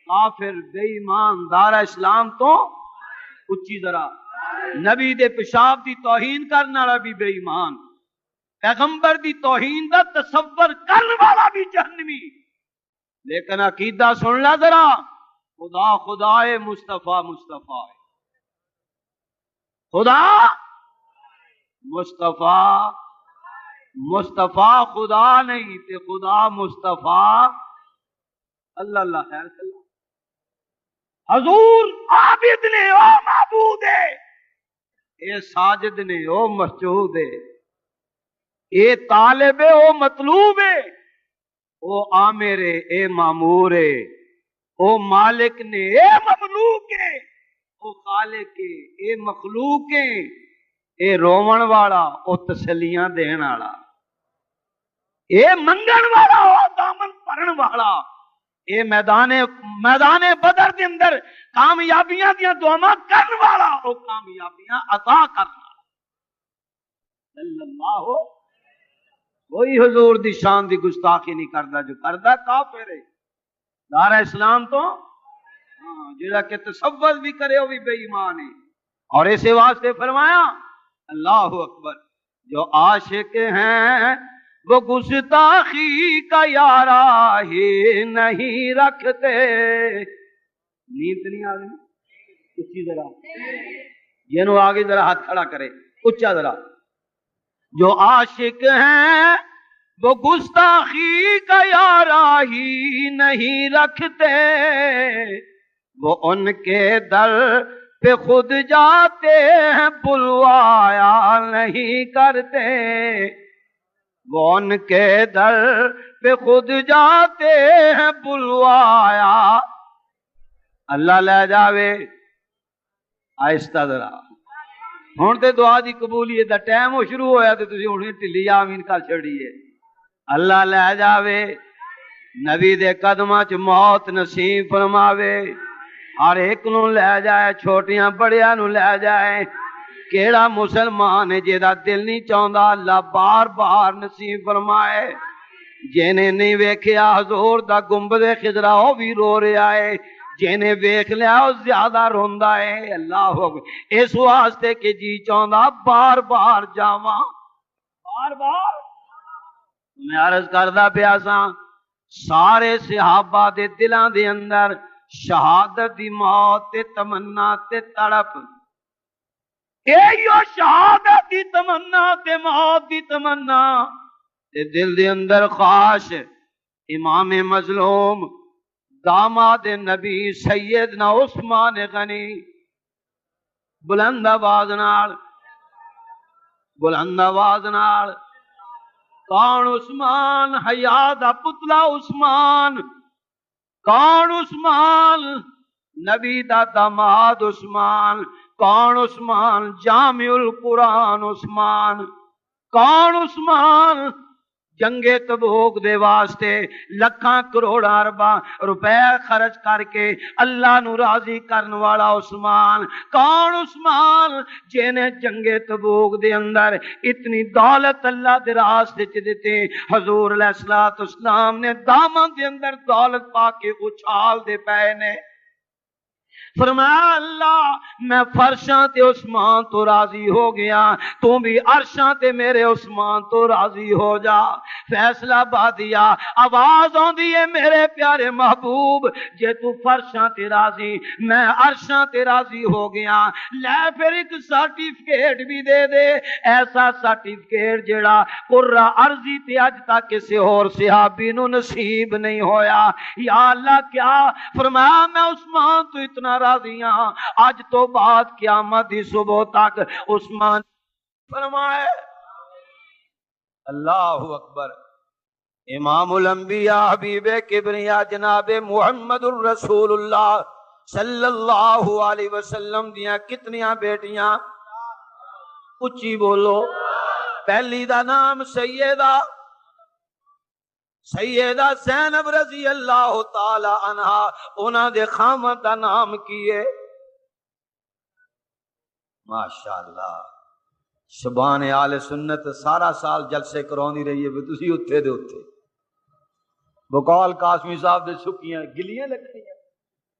کافر بے ایمان دار اسلام تو اچھی ذرا نبی دے پیشاب دی توہین کرنے والا بھی بے ایمان پیغمبر دی توہین دا تصور کرنے والا بھی جہنمی لیکن عقیدہ سن لا ذرا خدا خدا ہے مصطفیٰ مصطفیٰ ہے خدا مصطفیٰ مصطفیٰ خدا نہیں تے خدا مصطفیٰ اللہ اللہ خیر اللہ حضور عابد نے او معبود ہے اے ساجد نے او مسجود ہے اے طالب ہے او مطلوب ہے او آمر ہے اے مامور ہے او مالک نے اے مملوک ہے او خالق ہے اے مخلوق ہے اے رومن والا او تسلیاں دین والا اے منگن والا او دامن پرن والا اے میدان بدر دے اندر کامیابیاں دیاں دعاواں کرن والا او کامیابیاں عطا کرن والا صلی اللہ کوئی حضور دی شان دی گستاخی نہیں کرتا، جو کرتا کافر ہے دار اسلام تو جڑا کہ تصور بھی کرے وہ بھی بے ایمان ہے۔ اور اسی واسطے فرمایا اللہ اکبر، جو عاشق ہیں وہ گستاخی کا یارا ہی نہیں رکھتے۔ نیند نہیں آ گئی؟ اچھی ذرا یہ نو آگے ذرا ہاتھ کھڑا کرے اچھا ذرا۔ جو عاشق ہیں وہ گستاخی کا یارا ہی نہیں رکھتے، وہ ان کے در پہ خود جاتے ہیں بلوایا نہیں کرتے، وہ ان کے در پہ خود جاتے ہیں بلوایا۔ اللہ لے جاوے آہستہ ذرا، ہن تے دعا دی قبولیت دا ٹائم ہو شروع ہویا تے تسی ہن ٹھلی آمین کر چھڑیے۔ اللہ لے جاوے، نبی دے قدماں چ موت نصیب فرماوے، ہر ایک نو لے جائے، چھوٹیاں بڑیاں نو لے جائے۔ کیڑا مسلمان ہے جیدا دل نہیں چاہندا اللہ بار بار نصیب فرمائے۔ جنہیں نہیں ویکھیا حضور دا گنبد خضرا وہ بھی رو رہا ہے، جنہیں ویکھ لیا وہ زیادہ روندا ہے۔ اللہ اکبر، اس واسطے کہ جی چاہندا بار بار جاواں، بار بار۔ میں عرض کردا پیا ساں، سارے صحابہ دے دلاں دے اندر شہادت دی موت تے تمنا تے تڑپ، ایو شہادت دی تمنا تے موت دی تمنا تے دل دے اندر خواہش۔ امام مظلوم داماد نبی سیدنا عثمان غنی بلند آواز نال، بلند آواز نال، کون عثمان؟ حیا دا پتلا عثمان۔ کون عثمان؟ نبی دا داماد عثمان۔ کون عثمان؟ جامع القرآن عثمان۔ کون عثمان؟ جنگ تبوک دے واسطے لکھاں کروڑاں ارباں روپے خرچ کر کے اللہ نو راضی کرن والا عثمان۔ کون عثمان جنہیں جنگ تبوک دے اندر اتنی دولت اللہ دے راستے چ دیتے، حضور علیہ الصلوۃ والسلام نے دامن دے اندر دولت پا کے اچھال دے پے نے۔ فرمایا اللہ میں فرشاں تے عثمان تو راضی ہو گیا، تو بھی عرشاں تے میرے عثمان تو راضی ہو جا۔ فیصلہ بادیا آواز آندی ہے میرے پیارے محبوب، جے تو فرشاں تے راضی میں عرشاں تے راضی ہو گیا، لے پھر ایک سرٹیفکیٹ بھی دے دے، ایسا سرٹیفکیٹ جڑا قرہ عرضی تے اج تک کسی اور صحابی نو نصیب نہیں ہویا۔ یا اللہ کیا؟ فرمایا میں عثمان تو اتنا راضی ہاں، آج تو بعد قیامت دی صبح تک عثمان فرمائے۔ اللہ اکبر۔ امام الانبیاء حبیب کبریا جناب محمد الرسول اللہ صلی اللہ علیہ وسلم دیاں کتنیاں بیٹیاں؟ اچھی بولو۔ پہلی دا نام سیدہ زینب رضی اللہ تعالی عنہا، انہاں دے خامد دا نام کیے؟ ماشاءاللہ شبان آل سنت سارا سال جلسے کراؤندی رہی ہے، تسی اتھے دے اتھے۔ بقول قاسمی صاحب دے سکیاں گلیاں لکڑیاں،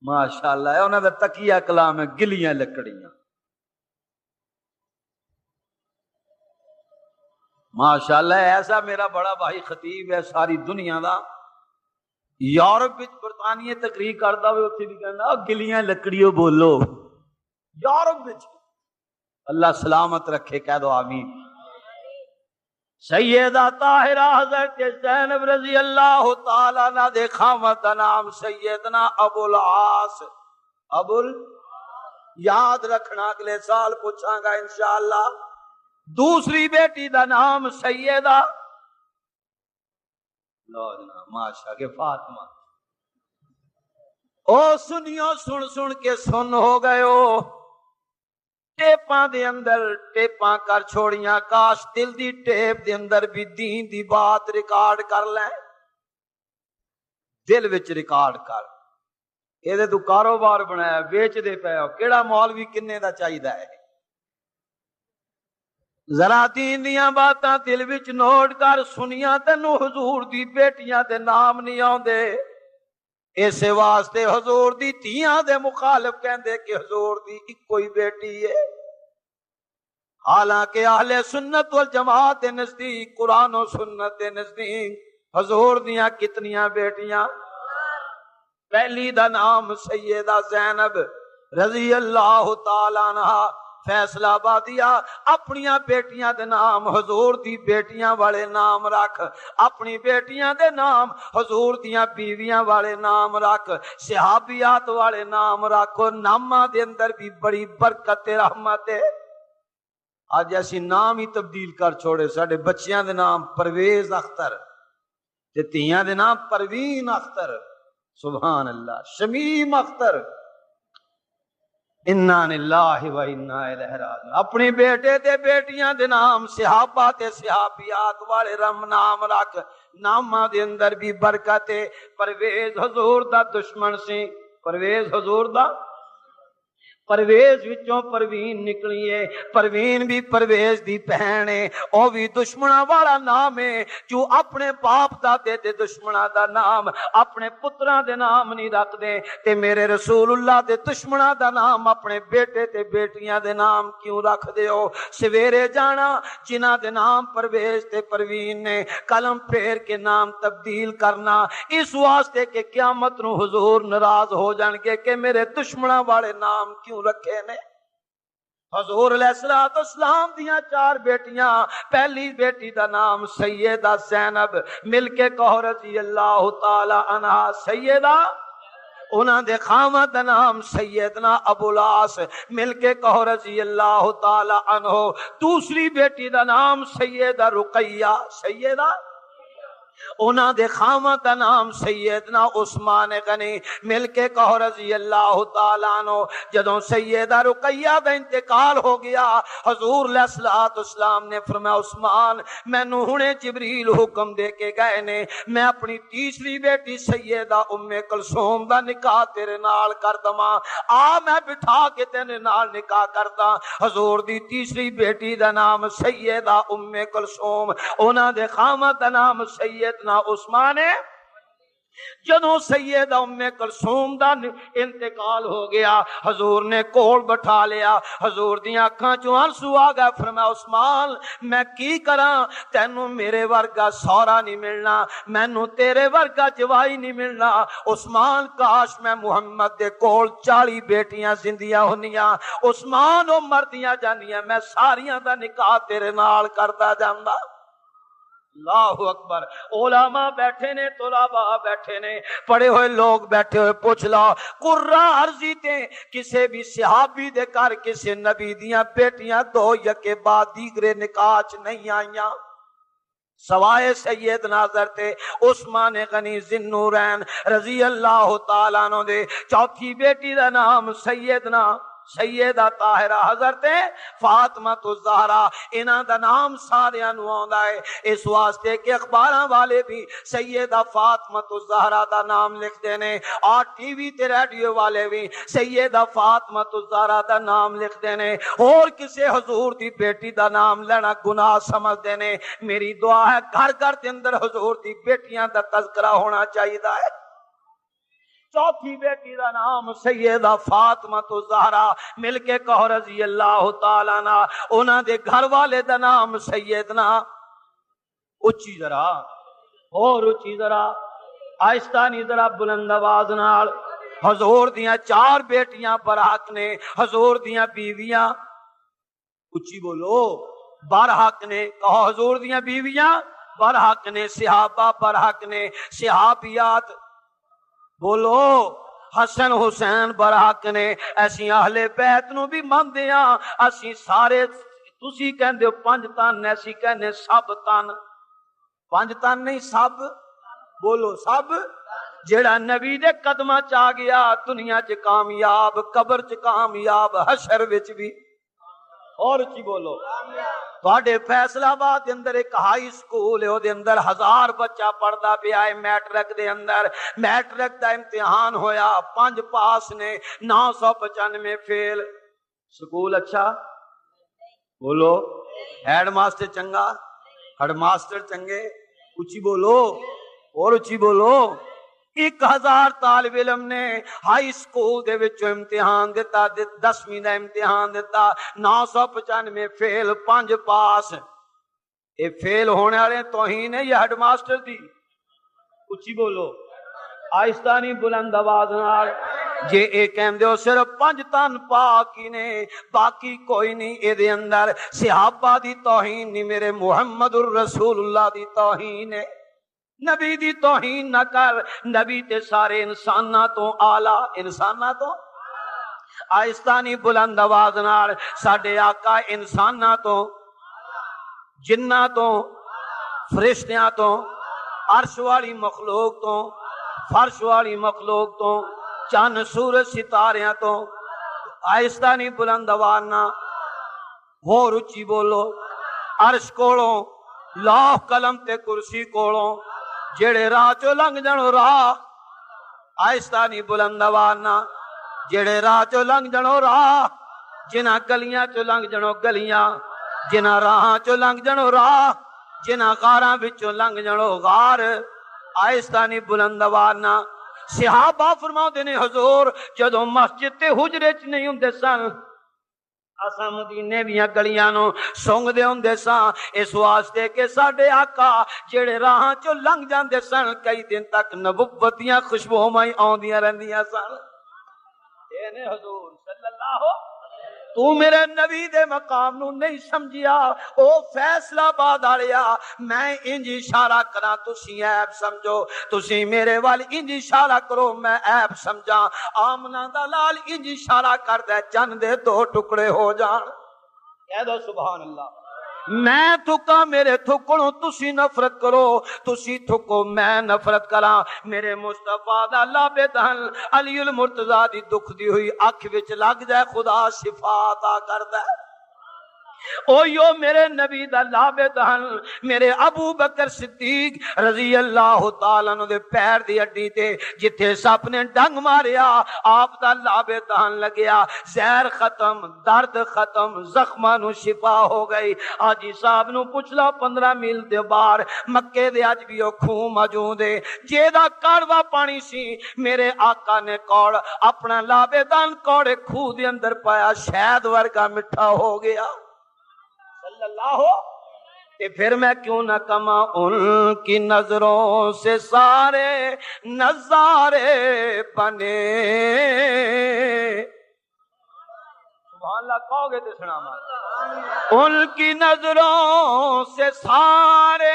ماشاءاللہ ہے انہاں دا تقیہ کلام ہے گلیاں لکڑیاں۔ ماشاءاللہ ایسا میرا بڑا بھائی خطیب ہے ساری دنیا دا، یورپ وچ برطانیہ تقریر کردا ہوئے اتھے بھی کہنا گلیاں لکڑیوں بولو، یورپ وچ۔ اللہ سلامت رکھے، کہہ دو آمین۔ سیدہ طاہرہ حضرت زینب رضی اللہ تعالیٰ عنہ دے خامد دا نام سیدنا ابو العاص۔ یاد رکھنا، اگلے سال پوچھاں گا انشاءاللہ۔ دوسری بیٹی دا نام سیدہ ماشاء کے فاطمہ۔ او سنیو سن سن کے سن ہو گئے ہو، ٹیپاں دے اندر ٹیپاں کر چھوڑیاں، کاش دل دی ٹیپ دے اندر بھی دین دی بات ریکارڈ کر لیں، دل وچ ریکارڈ کر۔ یہ تو کاروبار بنایا، بیچ دے پے ہو، کیڑا مولوی کنے دا چاہیدا ہے؟ ذرا دین دیاں باتاں دل وچ نوٹ کر، سنیاں تینوں حضور دی بیٹیاں دے نام نہیں آوندے، اسے واسطے حضور دی تیاں دے مخالف کہندے کہ حضور دی ایک کوئی بیٹی ہے، حالانکہ اہل سنت والجماعت دے نزدیک، قرآن و سنت دے نزدیک حضور دیاں کتنیاں بیٹیاں؟ پہلی دا نام سیدہ زینب رضی اللہ تعالی عنہ فیصلہ آبادیہ، اپنیاں بیٹیاں دے نام حضور دی بیٹیاں والے نام رکھ، اپنی بیٹیاں دے نام حضور دیاں بیویاں والے نام رکھ، صحابیات والے نام رکھو، ناماں دے اندر بھی بڑی برکت رحمت ہے۔ آج ایسی نام ہی تبدیل کر چھوڑے، ساڑھے بچیاں دے نام پرویز اختر تے تیاں دے نام پروین اختر، سبحان اللہ، شمیم اختر، انا للہ و انا الیہ راجعون۔ اپنی بیٹے تے بیٹیاں دے نام صحابہ تے صحابیات والے نام رکھ، ناماں دے اندر بھی برکت ہے۔ پرویز حضور دا دشمن سی، پرویز حضور دا، پرویز وچوں پروین نکلی ہے، پروین بھی پرویز دی بہن ہے، او بھی دشمناں والا نام ہے، جو اپنے باپ دادے دے دشمناں دا نام اپنے پتراں دے نام نہیں رکھ دے، تے میرے رسول اللہ دے دشمناں دا نام اپنے بیٹے تے بیٹیاں دے نام کیوں رکھ دے ہو؟ سویرے جانا جنہاں دے نام پرویز تے پروین نے قلم پھیر کے نام تبدیل کرنا، اس واسطے کہ قیامت نو حضور ناراض ہو جان گے کہ میرے دشمناں والے نام کیوں رکھے نے۔ حضور علیہ السلام دیاں 4 بیٹیاں، پہلی بیٹی دا نام سیدہ زینب، مل کے کہو رضی اللہ تعالی عنہ سیدہ، انہاں دے خاوند دا نام سیدنا ابو العاص، مل کے کہو رضی اللہ تعالی عنہ۔ دوسری بیٹی دا نام سیدہ رقیہ، سیدہ، انہاں دے خاوند دا نام سیدنا عثمان غنی، مل کے کہو رضی اللہ تعالیٰ عنہ۔ جدوں سیدہ رقیہ دا انتقال ہو گیا، حضور علیہ السلام نے فرمایا عثمان مینوں ہنے جبریل حکم دے کے گئے نے، میں اپنی تیسری بیٹی سیدہ ام کلثوم دا نکاح تیرے نال کر دواں، آ میں بٹھا کے تیرے نال نکاح کردا۔ حضور دی تیسری بیٹی دا نام سیدہ ام کلثوم، انہاں دے خاوند دا نام سیدنا عثمان ہے۔ جدوں سیدہ ام کلثوم دا انتقال ہو گیا، حضور نے کول بٹھا لیا، حضور دیاں اکھاں چوں آنسو آ گئے، فرمایا عثمان میں کی کراں، تینوں میرے ورگا سورا نہیں ملنا، مینوں تیرے ورگا جوائی نہیں ملنا۔ عثمان کاش میں محمد دے کول 40 بیٹیاں زندیاں ہونیاں، عثمان او مردیاں جانیاں، میں ساریاں دا نکاح تیرے نال کردا جاندا۔ اللہ اکبر۔ علماء بیٹھے نے، طلباء بیٹھے نے، پڑھے ہوئے لوگ بیٹھے ہوئے، پوچھ لا قرہ عرضی تے کسے بھی صحابی دے کر کسے نبی دیاں بیٹیاں دو یکے بعد دیگرے نکاح چ نہیں آئیاں سوائے سیدنا حضرت عثمان غنی ذی النورین رضی اللہ تعالیٰ عنہ دے۔ چوتھی بیٹی دا نام سیدنا سیدہ طاہرہ حضرت فاطمہ الزہرا، انہاں دا نام ساریاں نوں آندا ہے، اس واسطے کہ اخباراں والے بھی سیدہ فاطمہ الزہرا دا نام لکھدے نے، اور ٹی وی تے ریڈیو والے بھی سیدہ فاطمہ الزہرا دا نام لکھدے نے، اور کسے حضور دی بیٹی دا نام لینا گناہ سمجھدے نے۔ میری دعا ہے گھر گھر دے اندر حضور دی بیٹیاں دا تذکرہ ہونا چاہیے ہے۔ چوتھی بیٹی دا نام سیدہ فاطمہ الزہرا، مل کے کہو رضی اللہ تعالیٰ عنہ۔ انہاں دے گھر والے دا نام سیدنا، اچھی ذرا اور اچھی ذرا، آہستہ نہیں ذرا بلند آواز نال۔ حضور دیاں 4 بیٹیاں برحق نے، حضور دیاں بیویاں اچھی بولو برحق نے، کہو حضور دیاں بیویاں برحق نے، صحابہ برحق نے، صحابیات بولو حسن حسین برحق نے۔ ایسی اہل بیت نو بھی مندے ہاں، اسی سارے تسی کہندے ہو 5 تن، ایسی کہنے سب تن، 5 تن نہیں سب، بولو سب۔ جیڑا نبی دے قدمہ چا گیا دنیا چ کامیاب، قبر چ کامیاب، حشر وچ بھی، اور اچھی بولو۔ تواڈے فیصلہ آباد دے اندر ایک ہائی سکول ہے، او دے اندر 1000 بچہ پڑھدا پیا ہے، میٹرک دے اندر میٹرک دا امتحان ہویا، 5 پاس نے، 995 فیل۔ سکول اچھا بولو ہیڈ ماسٹر چنگا ہیڈ ماسٹر چنگے اچھی بولو اور اچھی بولو 1000 طالب علم نے ہائی سکول دے وچوں امتحان دیتا 10ویں دا امتحان دیتا 995 فیل 5 پاس اے فیل ہونے والے توہین ہے یا ہیڈ ماسٹر دی اچھی بولو آہستہ نہیں بلند آواز نال جے اے کہندے ہو صرف 5 تن پاک ہی نے باقی کوئی نہیں اے دے اندر صحابہ دی توہین نہیں میرے محمد الرسول اللہ دی توہین ہے نبی دی توہین نہ کر نبی تے سارے انساناں تو اعلی انساناں تو آہستہ نہیں بلند آواز نال ساڈے آقا انساناں تو جناں تو فرشتیاں تو عرش والی مخلوق تو فرش والی مخلوق تو چند سورج ستاریاں تو آہستہ نہیں بلند آواز نہ ہور اچھی بولو عرش کولوں لوح قلم تے کرسی کولوں جڑے راہ چو لنگ جنو راہ آہستہ نہیں بلند آواز نہ جڑے راہ چو لنگ جنو راہ جنہ گلیاں چو لنگ جنو گلیاں جنہ راہ چو لنگ جنو راہ جنہ غاراں وچوں لنگ جنو غار آہستہ نہیں بلند آواز نہ صحابہ فرماؤندے نے حضور جدوں مسجد تے حجرے چ نہیں ہوندے سن اساں مدینے دیاں گلیاں نو سونگ دے ہوندے ساں اس واسطے کہ ساڈے آقا جڑے راہاں چوں لنگ جاندے سن کئی دن تک نبوت دیاں خوشبوئاں آوندیاں رہندیاں سن اے نے حضور صلی اللہ تو میرے نبی دے مقام نو نہیں سمجھیا او فیصلہ آباد والیا میں انج اشارہ کراں تسی عیب سمجھو تسی میرے وال انج اشارہ کرو میں عیب سمجھاں آمنہ دا لال انج اشارہ کردا چن دے 2 ٹکڑے ہو جان کہہ دو سبحان اللہ میں تھکا میرے تھکڑوں تسی نفرت کرو تسی تھکو میں نفرت کراں میرے مصطفیٰ دا لابدن علی المرتضیٰ دی دکھ دی ہوئی اکھ وچ لگ جائے خدا شفا عطا کردا ہے او یو میرے نبی دا لابدن میرے ابو بکر صدیق رضی اللہ تعالیٰ عنہ دے پیر دی ہڈی تے جتھے سپ نے ڈنگ ماریا آپ دا لابدن لگیا زہر ختم درد ختم زخماں نو شفا ہو گئی حاجی صاحب نو پوچھ لو 15 میل دے باہر مکے دے اج بھی او کھو موجود ہے جے دا کڑوا پانی سی میرے آقا نے کوڑ اپنا لابدن کوڑے کھو دے اندر پایا شہد ورگا میٹھا ہو گیا صلی اللہ تے پھر میں کیوں نہ کما ان کی نظروں سے سارے نظارے بنے سبحان اللہ کہو گے تو سنا ان کی نظروں سے سارے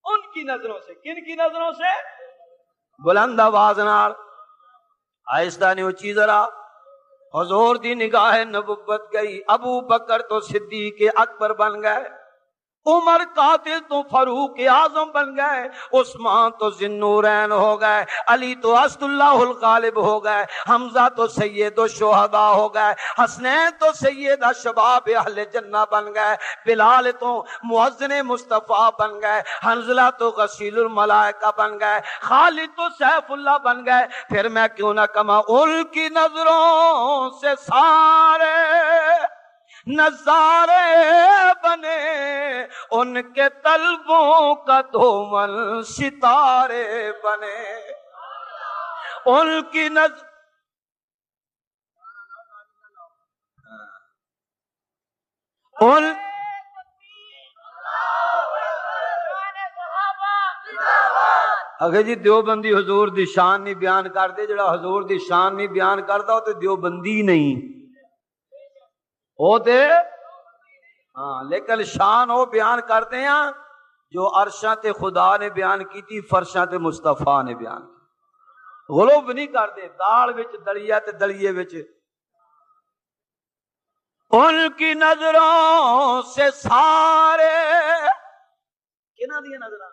ان کی نظروں سے کن کی نظروں سے بلند آواز نال آہستہ نہیں اچھی ذرا حضور دی نگاہ نبوت گئی ابو بکر تو صدیق اکبر بن گئے عمر قاتل تو فاروق اعظم بن گئے عثمان تو ذوالنورین ہو گئے علی تو اسد اللہ الغالب ہو گئے حمزہ تو سید الشہداء ہو گئے حسنین تو سید شباب اہل جنہ بن گئے بلال تو مؤذن مصطفیٰ بن گئے حنظلہ تو غسیل الملائکہ بن گئے خالد تو سیف اللہ بن گئے پھر میں کیوں نہ کما ان کی نظروں سے سارے نظارے بنے ان کے طلبوں کا دھومل ستارے بنے ان کی نظر ان اگر جی دیوبندی حضور دی شان نہیں بیان کرتے جڑا حضور دی شان نہیں بیان کرتا تو دیوبندی نہیں ہوتے ہاں لیکن شان وہ بیان کرتے ہیں جو عرشاں تے خدا نے بیان کی تھی فرشاں تے مصطفیٰ نے بیان کی غلوب نہیں کرتے دال وچ دلیا تے دلیے وچ ان کی نظروں سے سارے کنہ دیا نظرہ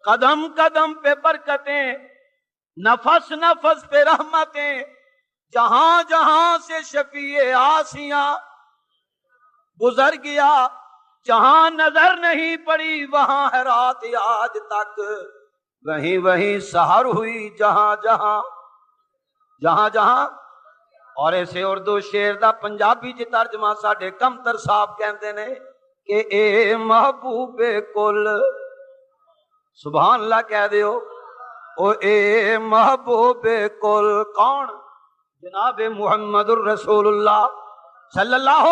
قدم قدم پہ برکتیں نفس نفس پہ رحمتیں جہاں جہاں سے شفیع آسیاں گزر گیا جہاں نظر نہیں پڑی وہاں ہے رات آج تک وہیں وہیں سحر ہوئی جہاں جہاں جہاں جہاں اور اسے اردو شعر دا پنجابی چ ترجمہ ساڈے کمتر صاحب کہندے نے کہ اے محبوب کل، سبحان اللہ کہہ دیو، او اے محبوب کل، کون؟ جناب محمد الرسول اللہ صلی اللہ،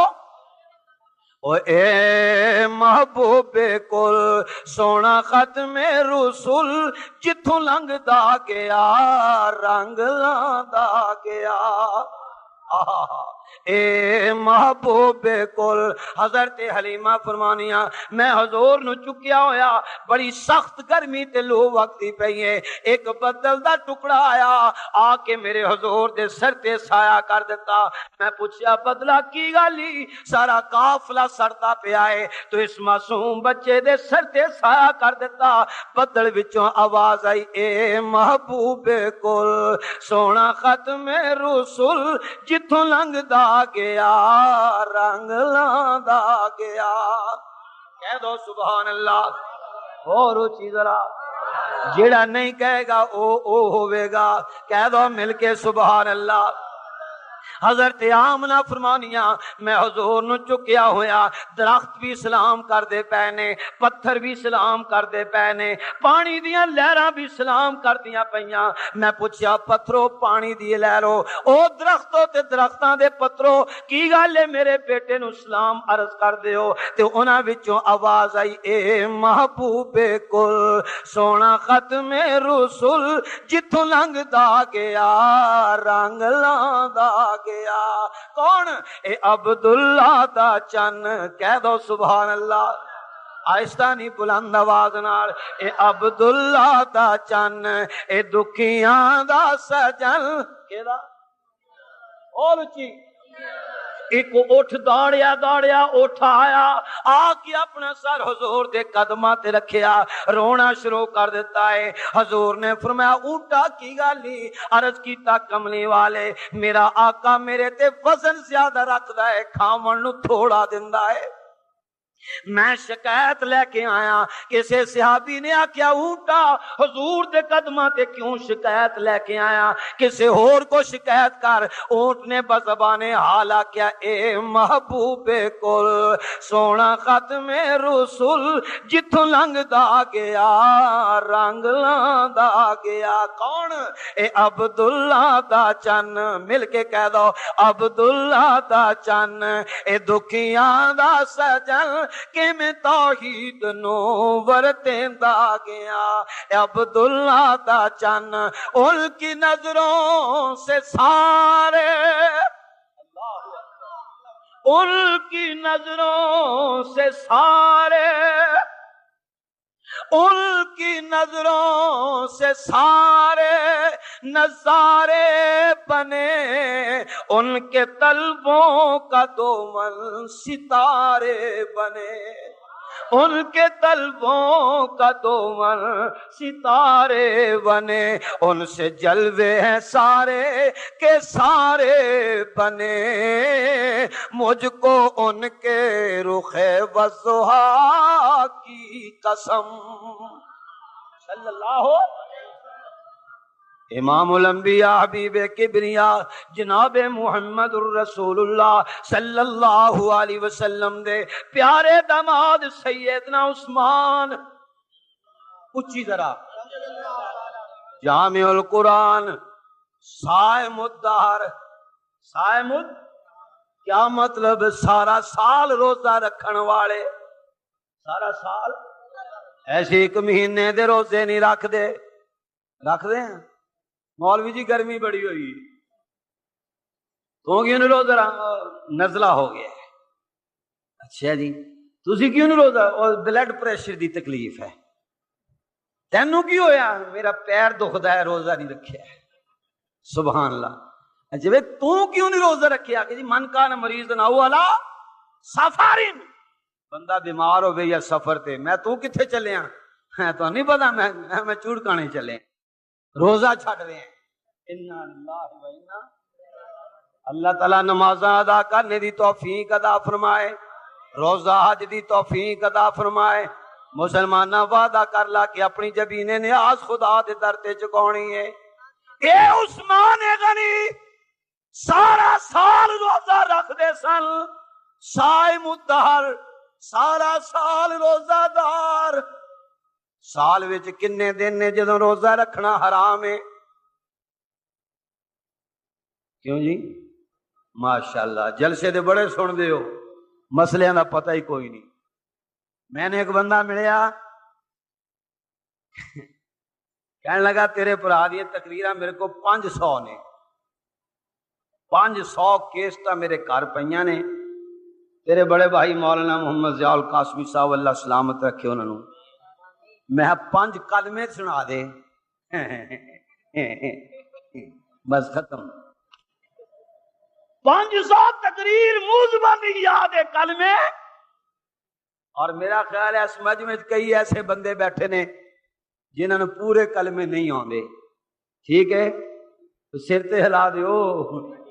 او اے محبوب کل سونا ختم رسول، جتھوں لنگدا گیا رنگ لاندا گیا، اے محبوب کل۔ حضرت حلیمہ فرمانیاں میں حضور نو چکیا ہویا، بڑی سخت گرمی تے لو وقتی پئی ہے، ایک بدل دا ٹکڑا آیا آ کے میرے حضور دے سر تے سایہ کر دیتا۔ میں پوچھیا بدلا کی گالی؟ سارا قافلہ سڑتا پیا ہے تو اس معصوم بچے دے سر تے سایہ کر دیتا۔ بدل وچوں آواز آئی، اے محبوب کل سونا ختم رسول، جتھوں لنگدا گیا رنگ لاندا گیا۔ کہہ دو سبحان اللہ، اور اونچی ذرا، جیڑا نہیں کہے گا او ہوے گا، کہہ دو مل کے سبحان اللہ۔ حضرت آمنہ فرمانیاں میں حضور نو چکیا ہویا، درخت بھی سلام کر دے پے نے، پتھر بھی سلام کر دے پے نے، پانی دیاں لہراں بھی سلام کر دیاں پیاں۔ میں پوچھیا پتھرو پانی دی لہرو، او درختوں تے درختاں دے پتھرو کی گل ہے میرے بیٹے نو سلام عرض کر دیو؟ تے انہاں وچوں آواز آئی، اے محبوب کل سونا ختم رسول، جتھوں لنگدا گیا رنگ لاندا گیا۔ کون؟ اے عبداللہ دا چن، کہہ دو سبحان اللہ، آہستہ نہیں بلند آواز نال، اے عبداللہ دا چن، اے دکھیاں دا سجن، کیدا اور اچھی ایک اٹھ دوڑیا دوڑیا اٹھ آیا، آ کے اپنا سر حضور دے قدماں تے رکھیا، رونا شروع کر دیتا ہے۔ حضور نے فرمایا اونٹا کی گالی؟ عرض کیتا کملی والے میرا آقا میرے تے وزن زیادہ رکھدا ہے، کھاون نو تھوڑا دیندا ہے۔ میں شکایت لے کے آیا، کسی صحابی نے آکھیا اونٹا حضور دے قدماں تے کیوں شکایت لے کے آیا؟ کسی اور کو شکایت کر۔ اونٹ نے بزبان حال آکھیا، اے محبوب کل سونا ختم رسول، جتھوں لنگدا گیا رنگ لاندا گیا۔ کون؟ اے عبداللہ دا چن، مل کے کہہ دو عبداللہ دا چن، اے دکھیاں دا سجن، کہ میں توحید نو ورتیندا گیا۔ اے عبداللہ دا چن، ان کی نظروں سے سارے، ان کی نظروں سے سارے، ان کی نظروں سے سارے نظارے بنے، ان کے طلبوں کا دومن ستارے بنے، ان کے طلبوں کا دومن ستارے بنے، ان سے جلوے ہیں سارے کے سارے بنے، مجھ کو ان کے رخ وضحا کی قسم۔ صلی اللہ امام الانبیاء حبیب کبریا جناب محمد الرسول اللہ صلی اللہ علیہ وسلم دے پیارے داماد سیدنا عثمان، اچھی ذرا، جامع القرآن، صائم الدہر، صائم کیا مطلب؟ سارا سال روزہ رکھن والے، سارا سال ایسے ایک مہینے دے روزے نہیں رکھ دے، رکھ دے ہیں مولوی جی گرمی بڑی ہوئی تو کیوں نہیں روزہ؟ نزلہ ہو گیا۔ اچھا جی تسی کیوں نہیں روزہ؟ اور بلڈ پریشر دی تکلیف ہے، تینوں کی ہویا؟ میرا پیر دکھدا ہے روزہ نہیں رکھیا ہے۔ سبحان اللہ۔ اچھا بھئی تو کیوں نہیں روزہ رکھیا؟ کہ جی من کان مریض نہ ہو علا سفرین، بندہ بیمار ہو یا سفر تے، میں تو کتھے چلے ہیں تو نہیں پتا، میں چوڑکانے چلے، روزہ چھڑ رہے ہیں۔ اللہ تعالیٰ نمازاں ادا کرنے دی توفیق عطا فرمائے، روزہ حج دی توفیق عطا فرمائے۔ مسلمانہ وعدہ کر لا کہ اپنی جبین نیاز خدا دے در تے چکانی ہے۔ اے عثمان غنی سارا سال روزہ رکھتے سن، صائم الدہر، سارا سال روزہ دار۔ سال وچ کنے دن نے جدوں روزہ رکھنا حرام ہے؟ کیوں جی؟ ماشاءاللہ جلسے دے بڑے سن دے ہو، مسئلے دا پتہ ہی کوئی نہیں۔ میں نے ایک بندہ ملیا، کہنے لگا تیرے بھرا دی تقریراں میرے کو 500 نے، 500 کیسٹاں میرے گھر پئیاں نے، تیرے بڑے بھائی مولانا محمد ضیاء القاسمی صاحب اللہ سلامت رکھے انہوں نے، میں 5 کلمے سنا دے بس ختم۔ 500 تقریر منہ زبانی یاد ہے کلمے، اور میرا خیال ہے اس مجمع میں کئی ایسے بندے بیٹھے نے جنہوں نے پورے کلمے نہیں آندے، ٹھیک ہے؟ تو سر تے ہلا دیو،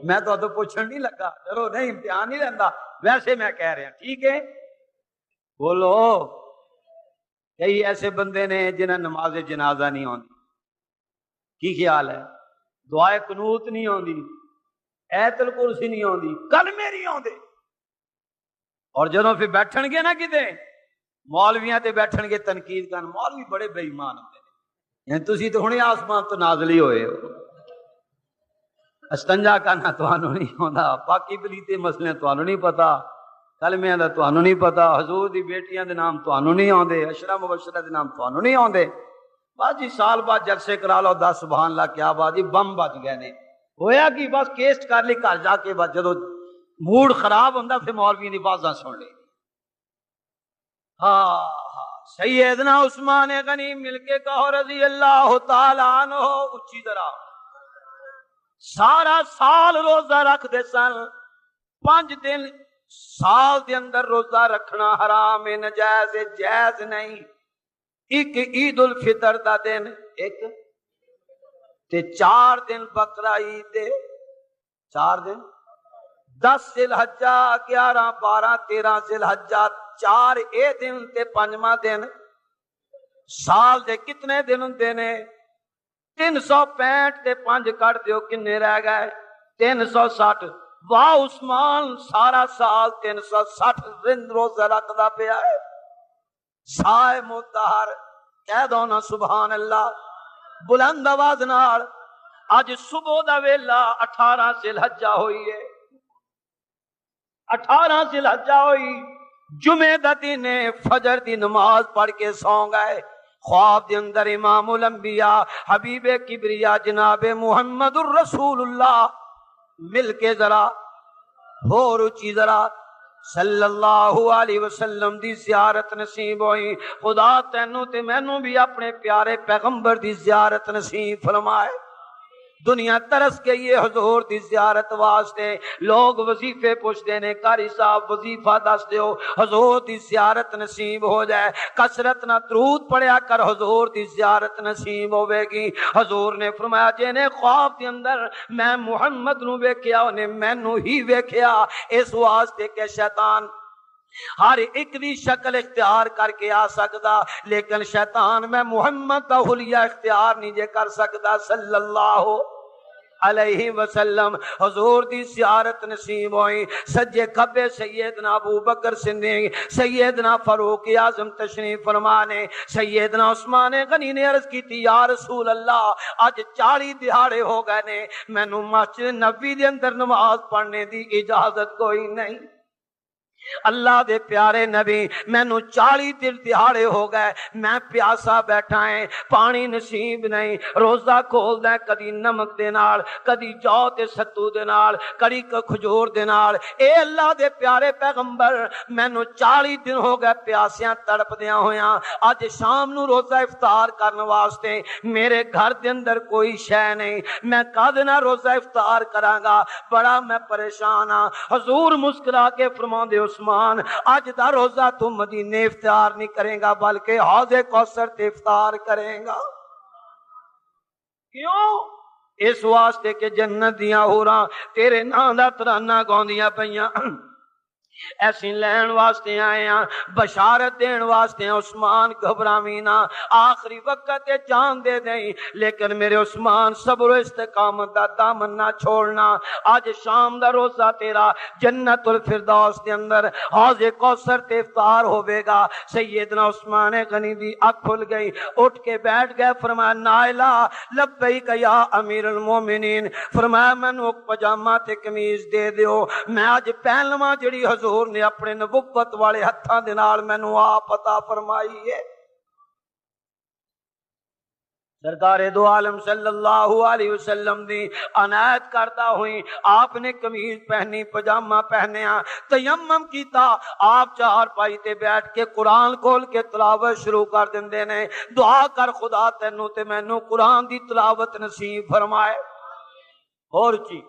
میں تو پوچھن نہیں لگا، ڈرو نہیں، امتحان نہیں لینا، ویسے میں کہہ رہا، ٹھیک ہے؟ بولو۔ کئی ایسے بندے نے جنہیں نماز جنازہ نہیں آندی، کی خیال ہے؟ دعائے قنوت نہیں آندی، ایت الکرسی نہیں آندی، کلمے نہیں آندے، اور جدوں پھر بیٹھن گے نا کتے مولویاں تے بیٹھن گے تنقید کرن، مولوی بڑے بے ایمان ہوندے نے، یعنی تسی تو ہنے آسمان تو نازل ہی ہوئے ہو، استنجا کرنا تانوں نہیں آندا، پاکی پلیتے مسئلے تانوں نہیں پتا، کلمیاں دا تانوں نہیں پتا، حضور دی بیٹیاں دے نام تانوں نہیں آندے، عشرہ مبشرہ دے نام تانوں نہیں آندے، بس جی سال بعد جلسے کرا لو 10 سبحان اللہ کیا بات جی، بم بج گئے نے، ہویا کہ بس کیسٹ کر لی گھر جا کے، بس جدو موڈ خراب ہوندا پھر مولویاں دی بازاں سن لے۔ ہاں سیدنا عثمان غنی مل کے کہو رضی اللہ تعالی عنہ اچھی طرح، سارا سال روزہ رکھتے سن، 5 دن سال دے اندر روزہ رکھنا حرام ہے، نجائز ہے، جائز نہیں۔ ایک عید الفطر دا دن، ایک تے 4 دن بقرہ عید دے، 4 دن 10 ذی الحجہ، 11 12 13 ذی الحجہ، 4 اے دن تے 5واں دن۔ سال دے کتنے دن ہوندے نے؟ 365 تے 5 کٹ دیو کنے رہ گئے؟ 360۔ واہ عثمان سارا سال 360 دن روزہ رکھدا پیا ہے، صائم الدہر، کہہ دو نا سبحان اللہ بلند آواز نال۔ اج صبح دا ویلا 18 ذی الحجہ ہوئی ہے، 18 ذی الحجہ ہوئی، جمعے دا دن فجر دی نماز پڑھ کے سو گئے، خواب دے اندر امام الانبیاء حبیب کبریا جناب محمد الرسول اللہ مل کے ذرا اور اونچی ذرا صلی اللہ علیہ وسلم دی زیارت نصیب ہوئی۔ خدا تینوں تے مینوں بھی اپنے پیارے پیغمبر دی زیارت نصیب فرمائے۔ دنیا ترس گئی ہے حضور دی زیارت واسطے، لوگ وظیفے پوچھتے نے قاری صاحب وظیفہ دس دیو حضور دی زیارت نصیب ہو جائے، کثرت نہ درود پڑھیا کر حضور دی زیارت نصیب ہوے گی۔ حضور نے فرمایا جنے خواب دے اندر میں محمد نو ویکھیا اونے مینوں ہی ویکھیا، اس واسطے کہ شیطان ہر ایک دی شکل اختیار کر کے آ سکدا، لیکن شیطان میں محمد دا حلیہ اختیار نہیں جے کر سکدا صلی اللہ علیہ وسلم۔ حضور دی زیارت نصیب ہوئی، سجے کھبے سیدنا ابو بکر صدیق، سیدنا فاروق اعظم تشریف فرما نے، سیدنا عثمان غنی نے عرض کی یا رسول اللہ اج 40 دہاڑے ہو گئے نے، مینوں مسجد نبوی دے اندر نماز پڑھنے دی اجازت کوئی نہیں۔ اللہ دے پیارے نبی مینوں 40 دن دہاڑے ہو گئے، میں پیاسا بیٹھا ہے، پانی نصیب نہیں، روزہ کھولدا کدی نمک دے نال، کدی جو تے ستو دے نال، کدی کھجور دے نال۔ اے اللہ دے پیارے پیغمبر مینوں 40 دن ہو گئے پیاسیاں تڑپدیاں ہویاں، اج شام نو روزہ افطار کرن واسطے میرے گھر دے اندر کوئی شے نہیں، میں کد نہ روزہ افطار کراں گا، بڑا میں پریشان ہاں۔ حضور مسکرا کے فرماندے عثمان اج دا روزہ تو مدینے افطار نہیں کرے گا بلکہ حوض کوثر تے افطار کرے گا۔ کیوں؟ اس واسطے کہ جنت دیاں حوراں تیرے نام دا ترانہ گاؤندیاں پیاں، ایسی لین واسطے آئے ہیں، بشارت دین واسطے ہیں۔ عثمان گھبراویں نہ، آخری وقت جان دے دیں، لیکن میرے عثمان صبر و استقامت دا دامن نہ چھوڑنا۔ آج شام دا روزہ تیرا جنت الفردوس دے اندر حوض کوثر تے افطار ہوے گا۔ سیدنا عثمان غنی دی اکھ کھل گئی، اٹھ کے بیٹھ گئے، فرمایا نائلہ لبیک یا امیر المومنین، فرمایا مینوں پجامہ تے قمیض دے دیو، میں اج پہلواں جڑی حضور نے اپنے نبوت والے ہتھاں دے نال مینوں آپ عطا فرمائی ہے۔ سرکار دو عالم صلی اللہ علیہ وسلم دی عنایت کرتا ہوئی آپ نے قمیض پہنی، پجامہ پہنیا، تیمم کیتا، آپ چار پائی تے بیٹھ کے قرآن کھول کے تلاوت شروع کر دیندے نے، دعا کر خدا تینوں تے مینوں قرآن دی تلاوت نصیب فرمائے۔ اور چی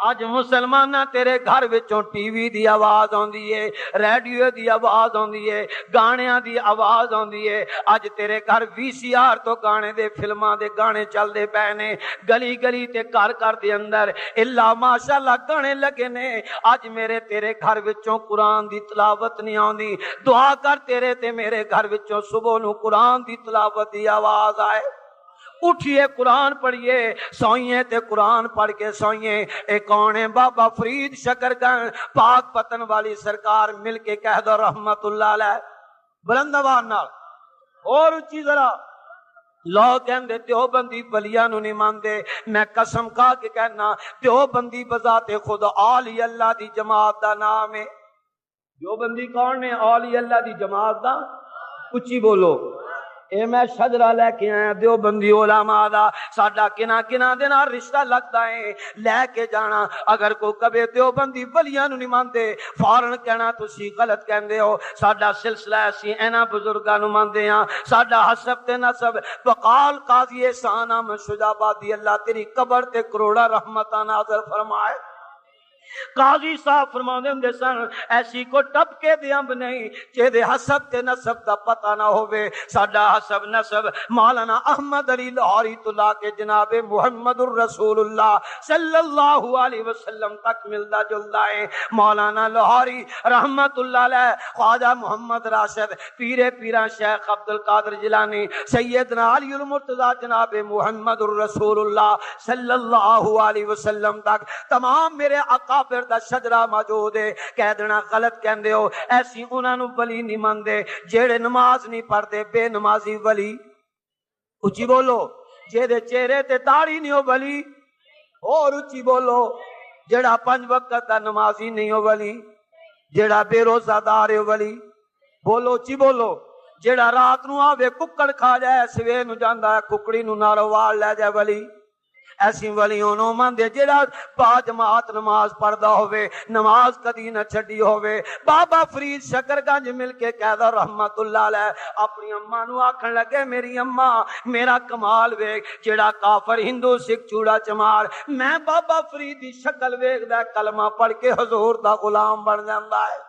اج مسلمانہ تیرے گھر وچوں ٹی وی دی آواز آندی ہے، ریڈیو دی آواز آندی ہے، گانیاں دی آواز آندی ہے، اج تیرے گھر وی سی آر تو گانے دے فلماں دے گانے چل دے پے نے، گلی گلی تے گھر گھر دے اندر اللہ ماشاءاللہ گانے لگے نے۔ اج میرے تیرے گھر وچوں قرآن دی تلاوت نہیں آندی، دعا کر تیرے تے میرے گھر وچوں صبح نو قرآن دی تلاوت دی آواز آئے۔ اٹھئے قرآن پڑھئے، سوئیے تے قرآن پڑھ کے سوئیے۔ ایک کون ہے؟ بابا فرید شکرگن پاک پتن والی سرکار، مل کے کہہ دو رحمت اللہ علیہ بلند آواز نال اور اچھی ذرا۔ لوگ کہندے دیوبندی بلیاں نو نہیں ماندے، میں قسم کھا کے کہنا دیوبندی بذات خود اولی اللہ دی جماعت دا نام ہے۔ دیوبندی کون ہے؟ اولی اللہ دی جماعت دا، اچھی بولو۔ اے میں شجرہ لے کے آیا دیوبندی علماء دا، ساڈا کنا کنا دے نال رشتہ لگدا ہے، لے کے جانا۔ اگر کوئی کبے دیوبندی ولیاں نو نہیں ماندے، فوراً کہنا تسی غلط کہندے ہو، ساڈا سلسلہ اسی انہاں بزرگاں نو ماندے ہاں، ساڈا حسب تے نسب۔ وقال قاضی احسان احمد شجاع آبادی، اللہ تیری قبر تے کروڑا رحمتاں نازل فرمائے۔ قاضی صاحب فرماندے ہوندے سن ایسی کو ٹپ کے دے امب نہیں جے حسب تے نسب دا پتہ نہ ہوئے۔ ساڈا حسب نسب مولانا احمد علی لاہوری تو لا کے جناب محمد الرسول اللہ صلی اللہ علیہ وسلم تک ملدا جلدا ہے۔ مولانا لاہوری رحمت اللہ علیہ، خواجہ محمد راشد، پیر پیران شیخ عبد القادر جیلانی، سیدنا علی المرتضی جناب محمد الرسول اللہ صلی اللہ علیہ وسلم تک تمام میرے اقابر دا شجرہ موجود ہے۔ کہہ دینا غلط کہندے ہو، ایسی انہاں نو ولی نہیں ماندے جیڑے نماز نہیں پڑھتے، بے نمازی ولی۔ اچھی بولو۔ جے دے چہرے تے داڑھی نہیں ہو ولی، اور اچھی بولو۔ جیڑا 5 وقت دا نمازی نہیں ہو ولی، جیڑا بے روزہ دار ہے ولی۔ بولو اچھی بولو۔ جیڑا رات نو آوے ککڑ کھا جائے، سویر نو جاندا ہے ککڑی نو نالو وال لے جائے ولی۔ ایسی ولیوں نو ماندے جیڑا با جماعت نماز پڑھدا ہوئے، نماز کدی نہ چھڈی ہوئے۔ بابا فرید شکرگنج مل کے کہہ دا رحمت اللہ علیہ، اپنی اماں نو آکھن لگے میری اماں میرا کمال ویکھ، جیڑا کافر ہندو سکھ چوڑا چمار، میں بابا فرید دی شکل ویکھدا کلمہ پڑھ کے حضور دا غلام بن جاندا ہے۔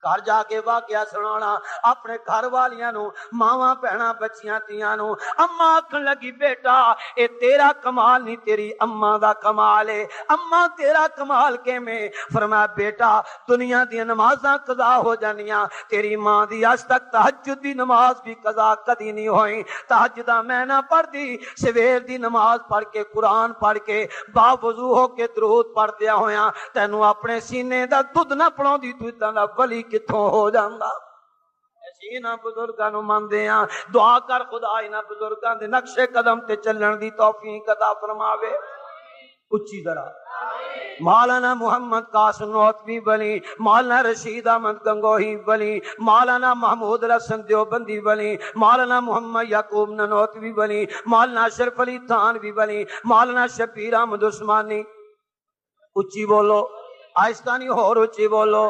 گھر جا کے واقعہ سنانا اپنے گھر والیاں نو، ماواں بہناں بچیاں تیاں نو۔ اماں آکھن لگی بیٹا اے تیرا کمال نہیں، تیری اماں دا کمال ہے۔ اماں تیرا کمال کیویں؟ فرمایا بیٹا دنیا دی نمازاں قضا ہو جانیاں، تیری ماں دی اج تک تہجد دی نماز بھی قضا کدی نہیں ہوئی۔ تہجداں میں نہ پڑھدی، سویر دی نماز پڑھ کے قرآن پڑھ کے با وضو ہو کے درود پڑھدیا ہویاں تینوں اپنے سینے دا دودھ نہ پڑاؤندی، تو اتنا دا ولی کتھوں ہو جاندا۔ ایسی انہاں بزرگاں نو ماندے ہاں، دعا کر خدا انہاں بزرگاں دے نقشے قدم تے چلن دی توفیق عطا فرماوے۔ اچھی ذرا۔ مولانا محمد قاسم نوتوی ولی، مولانا رشید احمد گنگوہی ولی، مولانا محمود الحسن دیوبندی ولی، مولانا محمد یعقوب ننوتوی ولی، مولانا اشرف علی تھانوی ولی، مولانا شبیر احمد عثمانی۔ اچھی بولو، آہستہ نہیں، اور اچھی بولو۔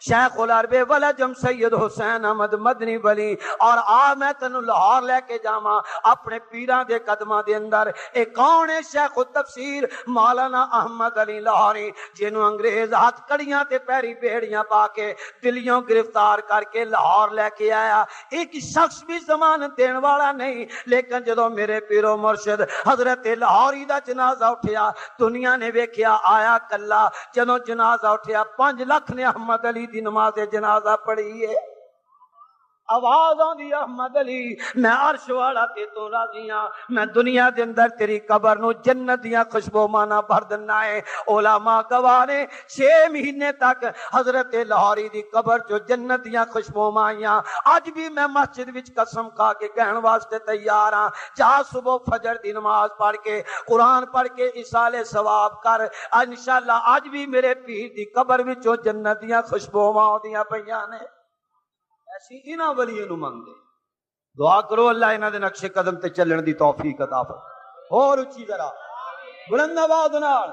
شیخ العرب والعجم سید حسین احمد مدنی ولی اور آ میں تینوں لاہور لے کے جاواں اپنے پیراں دے قدماں دے اندر۔ اے کون ہے شیخ التفسیر مولانا احمد علی لاہوری جنوں انگریز ہاتھ کڑیاں تے پیری بیڑیاں پا کے دلیوں گرفتار کر کے لاہور لے کے آیا۔ ایک شخص بھی ضمانت دین والا نہیں، لیکن جدوں میرے پیرو مرشد حضرت لاہوری دا جنازہ اٹھیا دنیا نے ویکھیا آیا کلا، جدوں جنازہ اٹھیا 5 لاکھ نے احمد علی دی نماز جنازہ پڑھی ہے۔ آواز آندی احمد علی میں عرش والا تے تو راضی ہاں، میں دنیا دے اندر تیری قبر نو جنت دیاں خوشبو مانا بھر دینا ہے۔ علماء گواہ نے 6 مہینے تک حضرت لاہوری دی قبر چو جنت دیاں خوشبو مائیاں۔ اج بھی میں مسجد وچ قسم کھا کے کہن واسطے تیار ہاں، جا صبح فجر دی نماز پڑھ کے قرآن پڑھ کے ایصال ثواب کر، انشاءاللہ اج بھی میرے پیر دی قبر وچوں جنت دیاں خوشبوواں آندیاں پیاں نے۔ ایسی انہاں ولیاں نو منگدے دعا کرو اللہ انہاں دے نقش قدم تے چلن دی توفیق عطا فرمائے۔ اور اچھی ذرا بلند آواز نال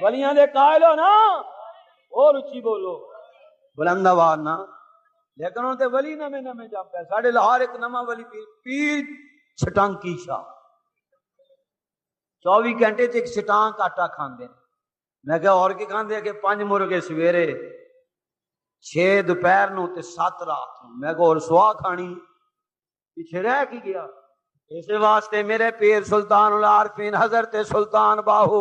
ولیاں دے قائل ہو نا، اور اچھی بولو بلند آواز نا۔ لیکن ہن تے ولی نویں نویں جا پے ساڈے لاہور ایک نواں ولی پیر چھٹانکی شاہ 24 گھنٹے تے ایک چھٹانک آٹا کھاندے۔ میں کہا اور کی کھاندے کہ 5 مرغے سویرے 6 دوپہر نو تے 7 رات نو۔ میں کہا اور سوا کھانی پیچھے رہ کی گیا۔ اس واسطے میرے پیر سلطان العارفین حضرت سلطان باہو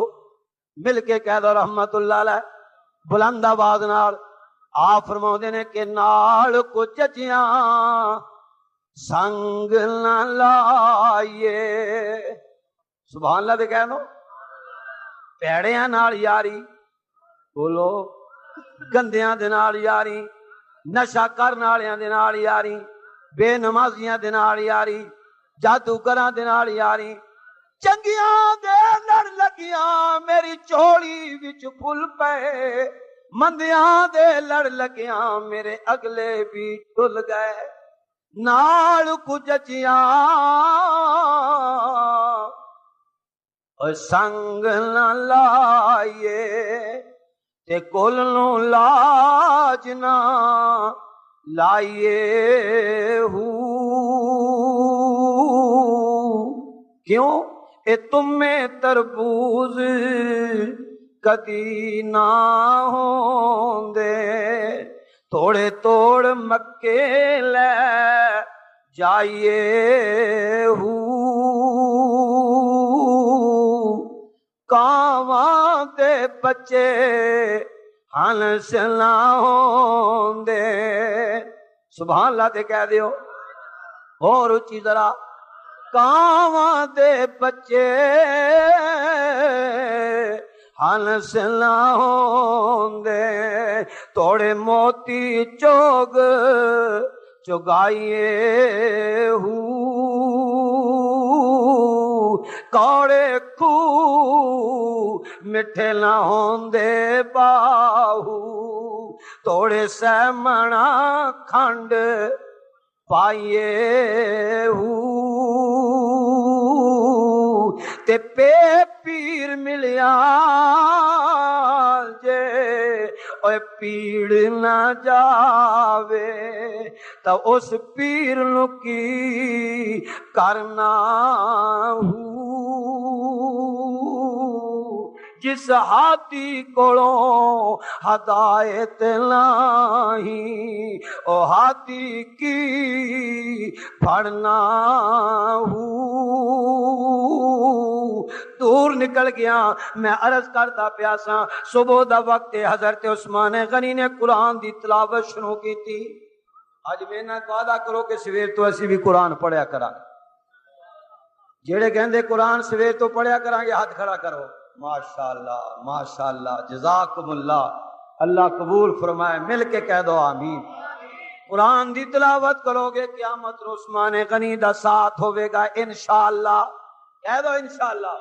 مل کے کہہ دو رحمت اللہ علیہ بلند آواز نال آپ فرماؤندے نے کہ نال کو چچیاں سنگ نہ لائیے، سبحان اللہ دے کہہ دو، پیڑیاں نال یاری، بولو گندیاں دے نال یاری، نشہ کرن والیاں دے نال یاری، بے نمازیاں دے نال یاری، جادوگراں دے نال یاری، چنگیاں دے لڑ لگیاں میری چوڑی وچ پھل پے، مندیاں دے لڑ لگیاں میرے اگلے بھی ڈل گئے، نال کچھ جچیاں اور سنگ نہ لائیے تے کل نو لاج نہ لائیے ہو۔ کیوں اے تم میں تربوز کدی نہ ہوندے، توڑے توڑ مکے لے جائیے ہو، کاواں دے بچے ہنس نہ ہوندے، سبحان اللہ تے کہہ دیو اور اچھی ذرا، کاواں دے بچے ہنس نہ ہوندے، توڑے موتی چوگ چگائیے ہو، کوڑے کھو مٹھے نہ ہوندے باہو، توڑے سیمنا کھنڈ پائیے ہو، تے پے پیر ملیا جے اوے پیڑ نہ جاوے، تا اس پیر نو کی کرنا ہو، جس ہاتھی کولوں ہدایت نہیں او ہاتھی کی پھڑنا ہو۔ دور نکل گیا، میں عرض کرتا پیاسا صبح دا وقت حضرت عثمان غنی نے قرآن دی تلاوت شروع کی تھی۔ اج میں نہ وعدہ کرو کہ سویر تو اسی بھی قرآن پڑھیا کرا، جڑے کہندے قرآن سویر تو پڑھیا کران گے ہاتھ کھڑا کرو۔ ماشاءاللہ ماشاءاللہ جزاکم اللہ، اللہ قبول فرمائے، مل کے کہہ دو آمین۔ قرآن دی تلاوت کرو گے قیامت نو عثمان غنی دا ساتھ ہوے گا انشاءاللہ، کہہ دو انشاءاللہ۔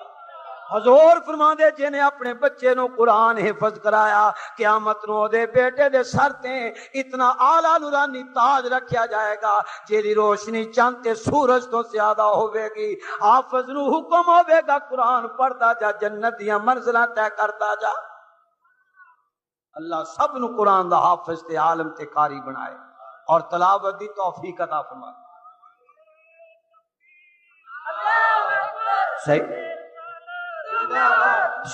حضور فرماندے جن اپنے بچے نو قرآن حفظ کرایا قیامت نو دے بیٹے دے سر تے اتنا اعلیٰ نورانی تاج رکھیا جائے گا جیدی روشنی چاند تے سورج تو زیادہ ہوے گی۔ حافظ نو حکم ہوے گا قرآن پڑھتا جا، جنت دیاں منزلاں طے کرتا جا۔ اللہ سب نو قرآن دا حافظ تے عالم تے قاری بنائے اور تلاوت دی توفیق عطا فرمائے۔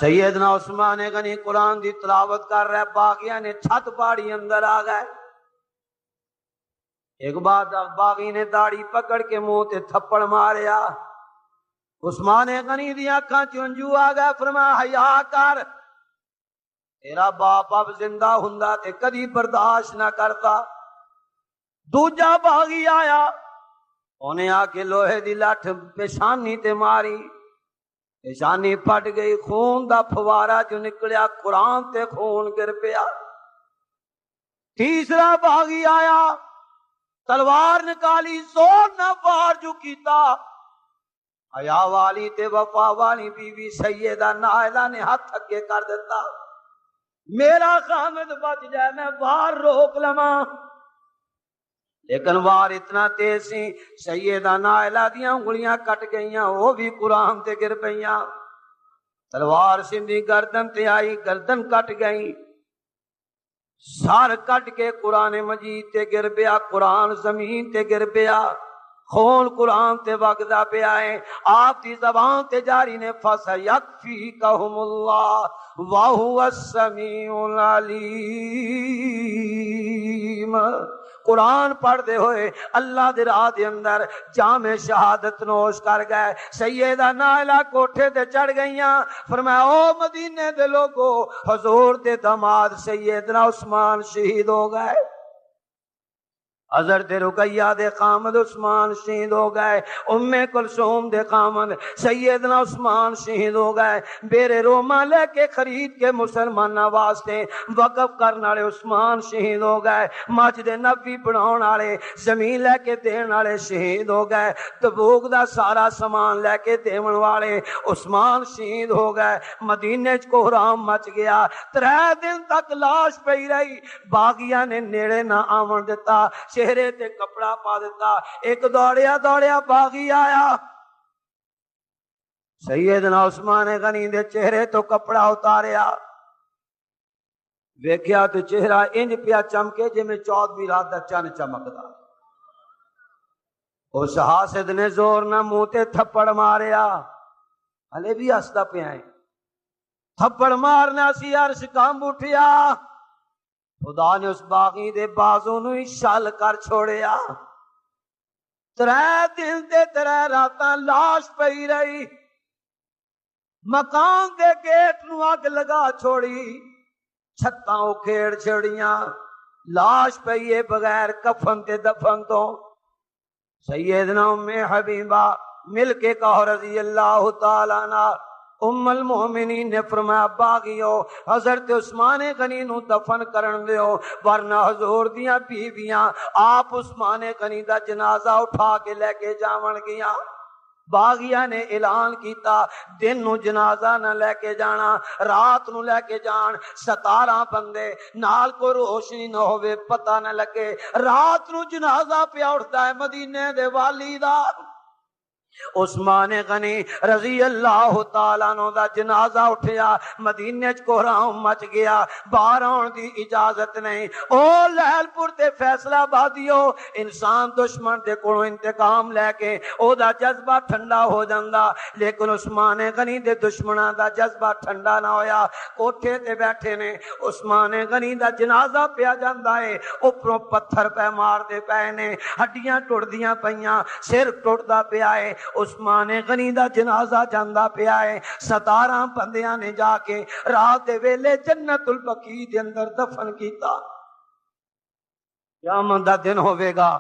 سیدنا عثمان غنی قرآن دی تلاوت کر رہے، باغیاں نے چھت پاڑی اندر آ گئے۔ ایک بات باغی نے داڑھی پکڑ کے منہ تے تھپڑ ماریا۔ عثمان غنی دی آنکھاں چ ہنجو آ گئے، فرمایا حیا کر، تیرا باپ اب زندہ ہوندا تے کدی برداشت نہ کرتا۔ دوجا باغی آیا، انہیں آ کے لوہے دی لٹھ پیشانی تے ماری، پیشانی پھٹ گئی، خون دا فوارا جو نکلیا، قرآن تے خون گر پیا۔ تیسرا باغی آیا، تلوار نکالی، زور نہ وار جو کیتا۔ حیا والی تے وفا والی بی بی سیدہ نائلہ نے ہاتھ اگے کر دیتا، میرا خامد بچ جائے میں وار روک لواں، لیکن وار اتنا تیز سی سیدہ نائلہ دیاں انگلیاں کٹ گئیاں، وہ بھی قرآن تے گر پئیاں۔ تلوار سندھی گردن تے آئی، گردن کٹ گئی، سر کٹ کے قرآن مجید تے گر پیا، قرآن زمین تے گر پیا، خون قرآن تے وگدا پیا ہے۔ آپ دی زبان تے جاری نے فَسَيَكْفِيكَهُمُ اللَّهُ وَهُوَ السَّمِيعُ الْعَلِيمُ۔ قرآن پڑھ دے ہوئے اللہ دے راہ دے اندر جام شہادت نوش کر گئے۔ سیدہ نائلہ کوٹھے تے چڑھ گئیاں، فرمایا او مدینے دے لوگو، حضور دے داماد سیدنا عثمان شہید ہو گئے۔ حضرت رقیہ دے خامد عثمان شہید ہو گئے، ام کلثوم دے خامد سیدنا عثمان شہید ہو گئے۔ بیرے روما لے کے خرید کے مسلمانہ واسطے وقف کرنے والے عثمان شہید ہو گئے، مسجد نبوی بناؤن والے، زمین لے کے دین والے شہید ہو گئے، تبوک دا سارا سامان لے کے دیون والے عثمان شہید ہو گئے۔ مدینے چ کوہرام مچ گیا، 3 دن تک لاش پئی رہی، باغیاں نے نیڑے نہ آون دیتا، چہرے تے کپڑا پا دیتا۔ ایک دوڑیا دوڑیا باغی آیا، سیدنا عثمان غنی دے چہرے تو کپڑا اتاریا، ویکھیا تو چہرہ انج پیا چمکے جے میں 14ویں رات دا چن چمکدا۔ اس حاسد نے زور نہ منہ تے تھپڑ ماریا، ہلے بھی ہسدا پیا ہے، تھپڑ مارنا سی عرش کانب اٹھیا، خدا نے اس باغی دے بازو نو ہی شل کر چھوڑیا۔ 3 دن تے 3 راتاں لاش پئی رہی، مکان دے گیٹ نو اگ لگا چھوڑی، چھتاں اکھیڑ چھڑیاں، لاش پئی بغیر کفن تے دفن تو۔ سیدنا ام حبیبہ مل کے کہو رضی اللہ تعالیٰ عنہ، ام المومنین نے فرمایا باغیو حضرت عثمان غنی نو دفن کرن دیو، ورنہ حضور دیاں بیویاں آپ عثمان غنی دا جنازہ اٹھا کے لے کے جاون گیاں۔ باغیاں نے اعلان کیتا دن نو جنازہ نہ لے کے جانا، رات نو لے کے جان، 17 بندے نال کو روشنی نہ ہوئے پتہ نہ لگے، رات نو جنازہ پہ اٹھتا ہے مدینے دے والی دا۔ عثمان غنی رضی اللہ تعالیٰ عنہ دا جنازہ اٹھیا، مدینے چ کوہرام مچ گیا، باہر آن دی اجازت نہیں۔ او لہل پور تے فیصلہ آبادیو، انسان دشمن دے کولوں انتقام لے کے او دا جذبہ ٹھنڈا ہو جاندا، لیکن عثمان غنی دے دشمناں دا جذبہ ٹھنڈا نہ ہویا۔ کوٹھے تے بیٹھے نے، عثمان غنی دا جنازہ پیا جاندا ہے، اوپروں پتھر پہ مار دے پئے نے، ہڈیاں ٹڑدیاں پیاں، سر ٹڑدا پیا ہے۔ عثمان غنی دا جنازہ جاندا پیا ہے، 17 بندیاں نے جا کے رات دے ویلے جنت البقیع دے اندر دفن کیتا۔ قیامت دا دن ہوے گا،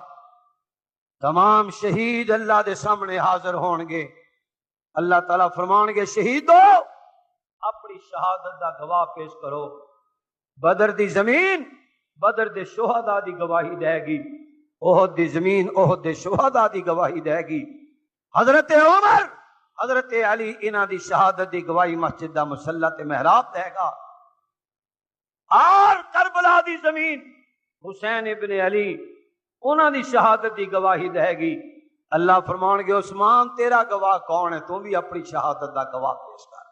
تمام شہید اللہ دے سامنے حاضر ہون گے، اللہ تعالیٰ فرمان گے شہیدو اپنی شہادت دا گواہ پیش کرو۔ بدر دی زمین بدر دے شہداء دی گواہی دے گی، احد دی زمین احد دے شہداء دی گواہی دے گی۔ حضرت عمر حضرت علی انہاں دی شہادت دی گواہی مسجد دا مصلی تے محراب دے گا، اور کربلا دی زمین حسین ابن علی انہاں دی شہادت دی گواہی دے گی۔ اللہ فرمان گے عثمان تیرا گواہ کون ہے، تو بھی اپنی شہادت دا گواہ پیش کر۔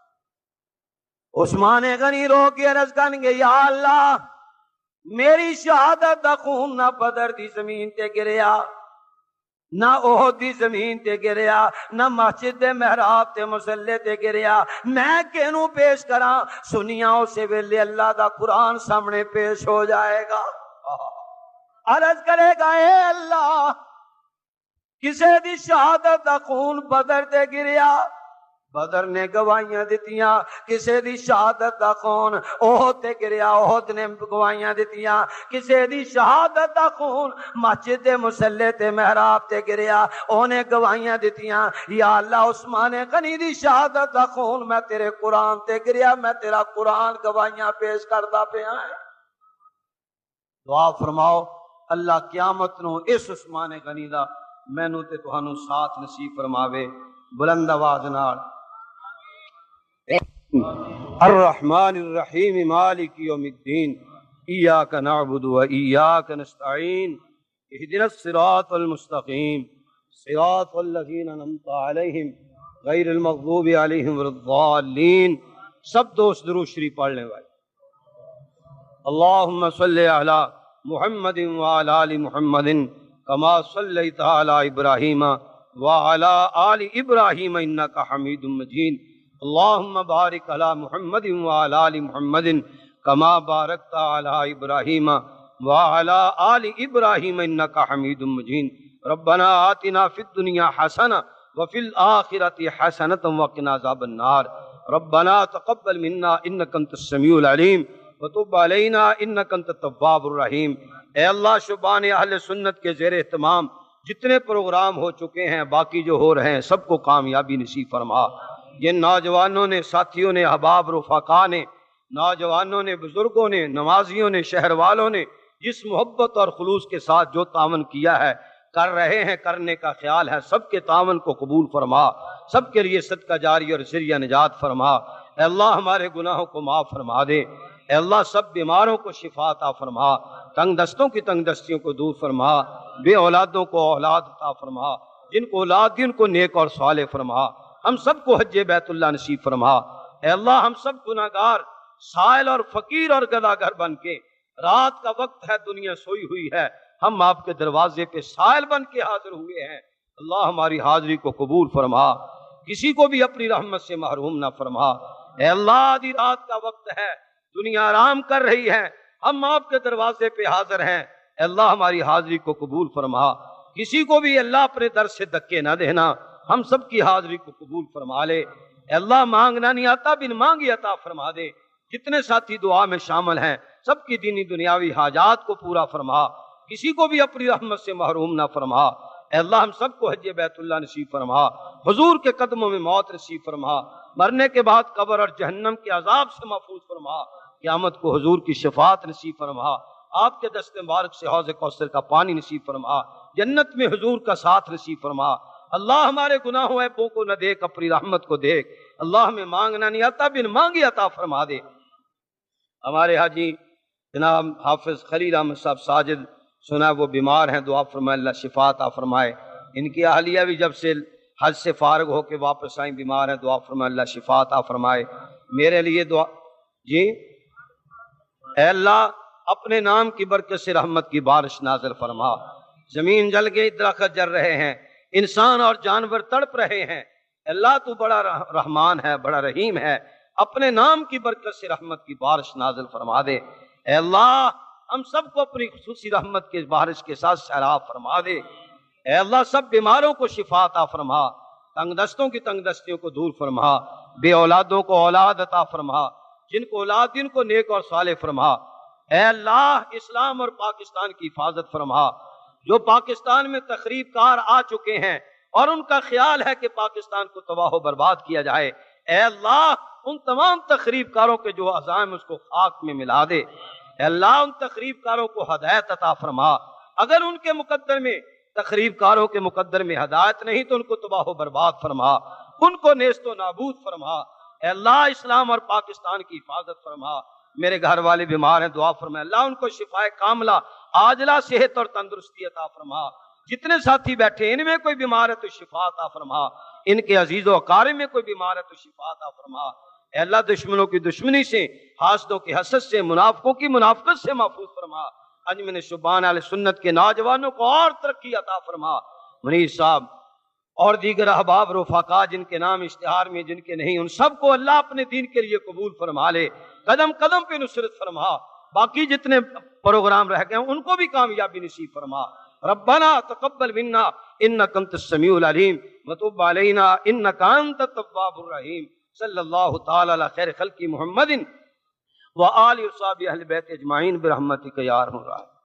عثمان غنی رو کے عرض کریں گے یا اللہ میری شہادت دا خون نہ بدر دی زمین تے گریا، نہ احد دی زمین تے گریا، نہ مسجد دے محراب تے مصلی تے گریا، میں کینوں پیش کراں؟ سنیا اسے ویلے اللہ دا قرآن سامنے پیش ہو جائے گا، عرض کرے گا اے اللہ کسے دی شہادت دا خون بدر تے گریا، بدر نے گواہیاں دتیاں، کسے دی شہادت دا خون احد تے گریا، احد نے گواہیاں دتیاں، کسے دی شہادت دا خون مسجد دے مصلی تے محراب تے گریا، اونے گواہیاں دتیاں۔ یا اللہ عثمان غنی دی شہادت دا خون میں تیرے قرآن تے گریا، میں تیرا قرآن گواہیاں پیش کردا پیا ہے۔ دعا فرماؤ اللہ قیامت نو اس عثمان غنی دا مینوں تے تہانوں ساتھ نصیب فرماوے۔ بلند آواز نال الرحمن الرحیم مالک یوم الدین ایاک نعبد و ایاک نستعین اہدنا الصراط المستقیم صراط الذین انعمت علیہم غیر المغضوب علیہم ولا الضالین۔ سب دوست درود شریف پڑھنے والے۔ اللہم صلی علی محمد وعلی آل محمد کما صلیت علی ابراہیم وعلی آل ابراہیم انک حمید مجید۔ اللہم بارک علی محمد وعلی آل محمد کما بارکت علی ابراہیم وعلی آل ابراہیم انک حمید مجید۔ ربنا آتنا فی الدنیا حسنہ وفی الآخرۃ حسنۃ وقنا عذاب النار۔ ربنا تقبل منا انک انت السمیع العلیم وتب علینا انک انت التواب الرحیم۔ اے اللہ شبان اہل سنت کے زیر اہتمام جتنے پروگرام ہو چکے ہیں، باقی جو ہو رہے ہیں، سب کو کامیابی نصیب فرما۔ جن نوجوانوں نے، ساتھیوں نے، احباب رفقا نے، نوجوانوں نے، بزرگوں نے، نمازیوں نے، شہر والوں نے جس محبت اور خلوص کے ساتھ جو تعاون کیا ہے، کر رہے ہیں، کرنے کا خیال ہے، سب کے تعاون کو قبول فرما، سب کے لیے صدقہ جاری اور ذریعہ نجات فرما۔ اے اللہ ہمارے گناہوں کو معاف فرما دے۔ اے اللہ سب بیماروں کو شفا عطا فرما، تنگ دستوں کی تنگ دستیوں کو دور فرما، بے اولادوں کو اولاد عطا فرما، جن کو اولاد دی ان کو نیک اور صالح فرما، ہم سب کو حج بیت اللہ نصیب فرما۔ اے اللہ ہم سب گناہگار سائل اور فقیر اور گداگر بن کے، رات کا وقت ہے، دنیا سوئی ہوئی ہے، ہم آپ کے دروازے پہ سائل بن کے حاضر ہوئے ہیں۔ اللہ ہماری حاضری کو قبول فرما، کسی کو بھی اپنی رحمت سے محروم نہ فرما۔ اے اللہ آدھی رات کا وقت ہے، دنیا آرام کر رہی ہے، ہم آپ کے دروازے پہ حاضر ہیں۔ اے اللہ ہماری حاضری کو قبول فرما، کسی کو بھی اللہ اپنے در سے دھکے نہ دینا، ہم سب کی حاضری کو قبول فرما لے۔ اے اللہ مانگنا نہیں آتا، بن مانگی عطا فرما دے۔ جتنے ساتھی دعا میں شامل ہیں سب کی دینی دنیاوی حاجات کو پورا فرما، کسی کو بھی اپنی رحمت سے محروم نہ فرما۔ اے اللہ ہم سب کو حج بیت اللہ نصیب فرما، حضور کے قدموں میں موت نصیب فرما، مرنے کے بعد قبر اور جہنم کے عذاب سے محفوظ فرما، قیامت کو حضور کی شفاعت نصیب فرما، آپ کے دست مبارک سے حوض کوثر کا پانی نصیب فرما، جنت میں حضور کا ساتھ نصیب فرما۔ اللہ ہمارے گناہوں عیبوں کو نہ دیکھ، اپنی رحمت کو دیکھ۔ اللہ ہمیں مانگنا نہیں آتا، بن مانگی عطا فرما دے۔ ہمارے حاجی جناب حافظ خلیل احمد صاحب ساجد سنا وہ بیمار ہیں، دعا فرمائے اللہ شفا عطا فرمائے۔ ان کی اہلیہ بھی جب سے حج سے فارغ ہو کے واپس آئیں بیمار ہیں، دعا فرمائے اللہ شفا عطا فرمائے۔ میرے لیے دعا جی اے اللہ اپنے نام کی برکت سے رحمت کی بارش نازل فرما۔ زمین جل گئی، درخت جل رہے ہیں، انسان اور جانور تڑپ رہے ہیں، اللہ تو بڑا رحمان ہے، بڑا رحیم ہے، اپنے نام کی برکت سے رحمت کی بارش نازل فرما دے۔ اے اللہ ہم سب کو اپنی خصوصی رحمت کے بارش کے ساتھ سیراب فرما دے۔ اے اللہ سب بیماروں کو شفا عطا فرما، تنگ دستوں کی تنگ دستیوں کو دور فرما، بے اولادوں کو اولاد عطا فرما، جن کو اولاد دن کو نیک اور صالح فرما۔ اے اللہ اسلام اور پاکستان کی حفاظت فرما، جو پاکستان میں تخریب کار آ چکے ہیں اور ان کا خیال ہے کہ پاکستان کو تباہ و برباد کیا جائے، اے اللہ ان تمام تخریب کاروں کے جو عزائم اس کو خاک میں ملا دے۔ اے اللہ ان تخریب کاروں کو ہدایت عطا فرما، اگر ان کے مقدر میں تخریب کاروں کے مقدر میں ہدایت نہیں تو ان کو تباہ و برباد فرما، ان کو نیست و نابود فرما۔ اے اللہ اسلام اور پاکستان کی حفاظت فرما۔ میرے گھر والے بیمار ہیں، دعا فرما اللہ ان کو شفائے کاملہ عاجلہ صحت اور تندرستی عطا فرما۔ جتنے ساتھی بیٹھے ان میں کوئی بیمار ہے تو شفا عطا فرما، ان کے عزیز و اقارب میں کوئی بیمار ہے تو شفا عطا فرما۔ اے اللہ دشمنوں کی دشمنی سے، حاسدوں کی حسد سے، منافقوں کی منافقت سے محفوظ فرما۔ انجمن شبان اہل سنت کے نوجوانوں کو اور ترقی عطا فرما۔ منیر صاحب اور دیگر احباب رفقا جن کے نام اشتہار میں جن کے نہیں، ان سب کو اللہ اپنے دین کے لیے قبول فرما لے، قدم قدم پہ نصرت فرما۔ باقی جتنے پروگرام رہ گئے ان کو بھی کامیابی نصیب فرما۔ ربنا تقبل منا انک انت السمیع العلیم وتب علینا انک انت التواب الرحیم۔ صلی اللہ تعالی علی خیر خلق محمد وآلہ وصحبہ اہل بیت اجمعین برحمتک یا ارحم الراحمین۔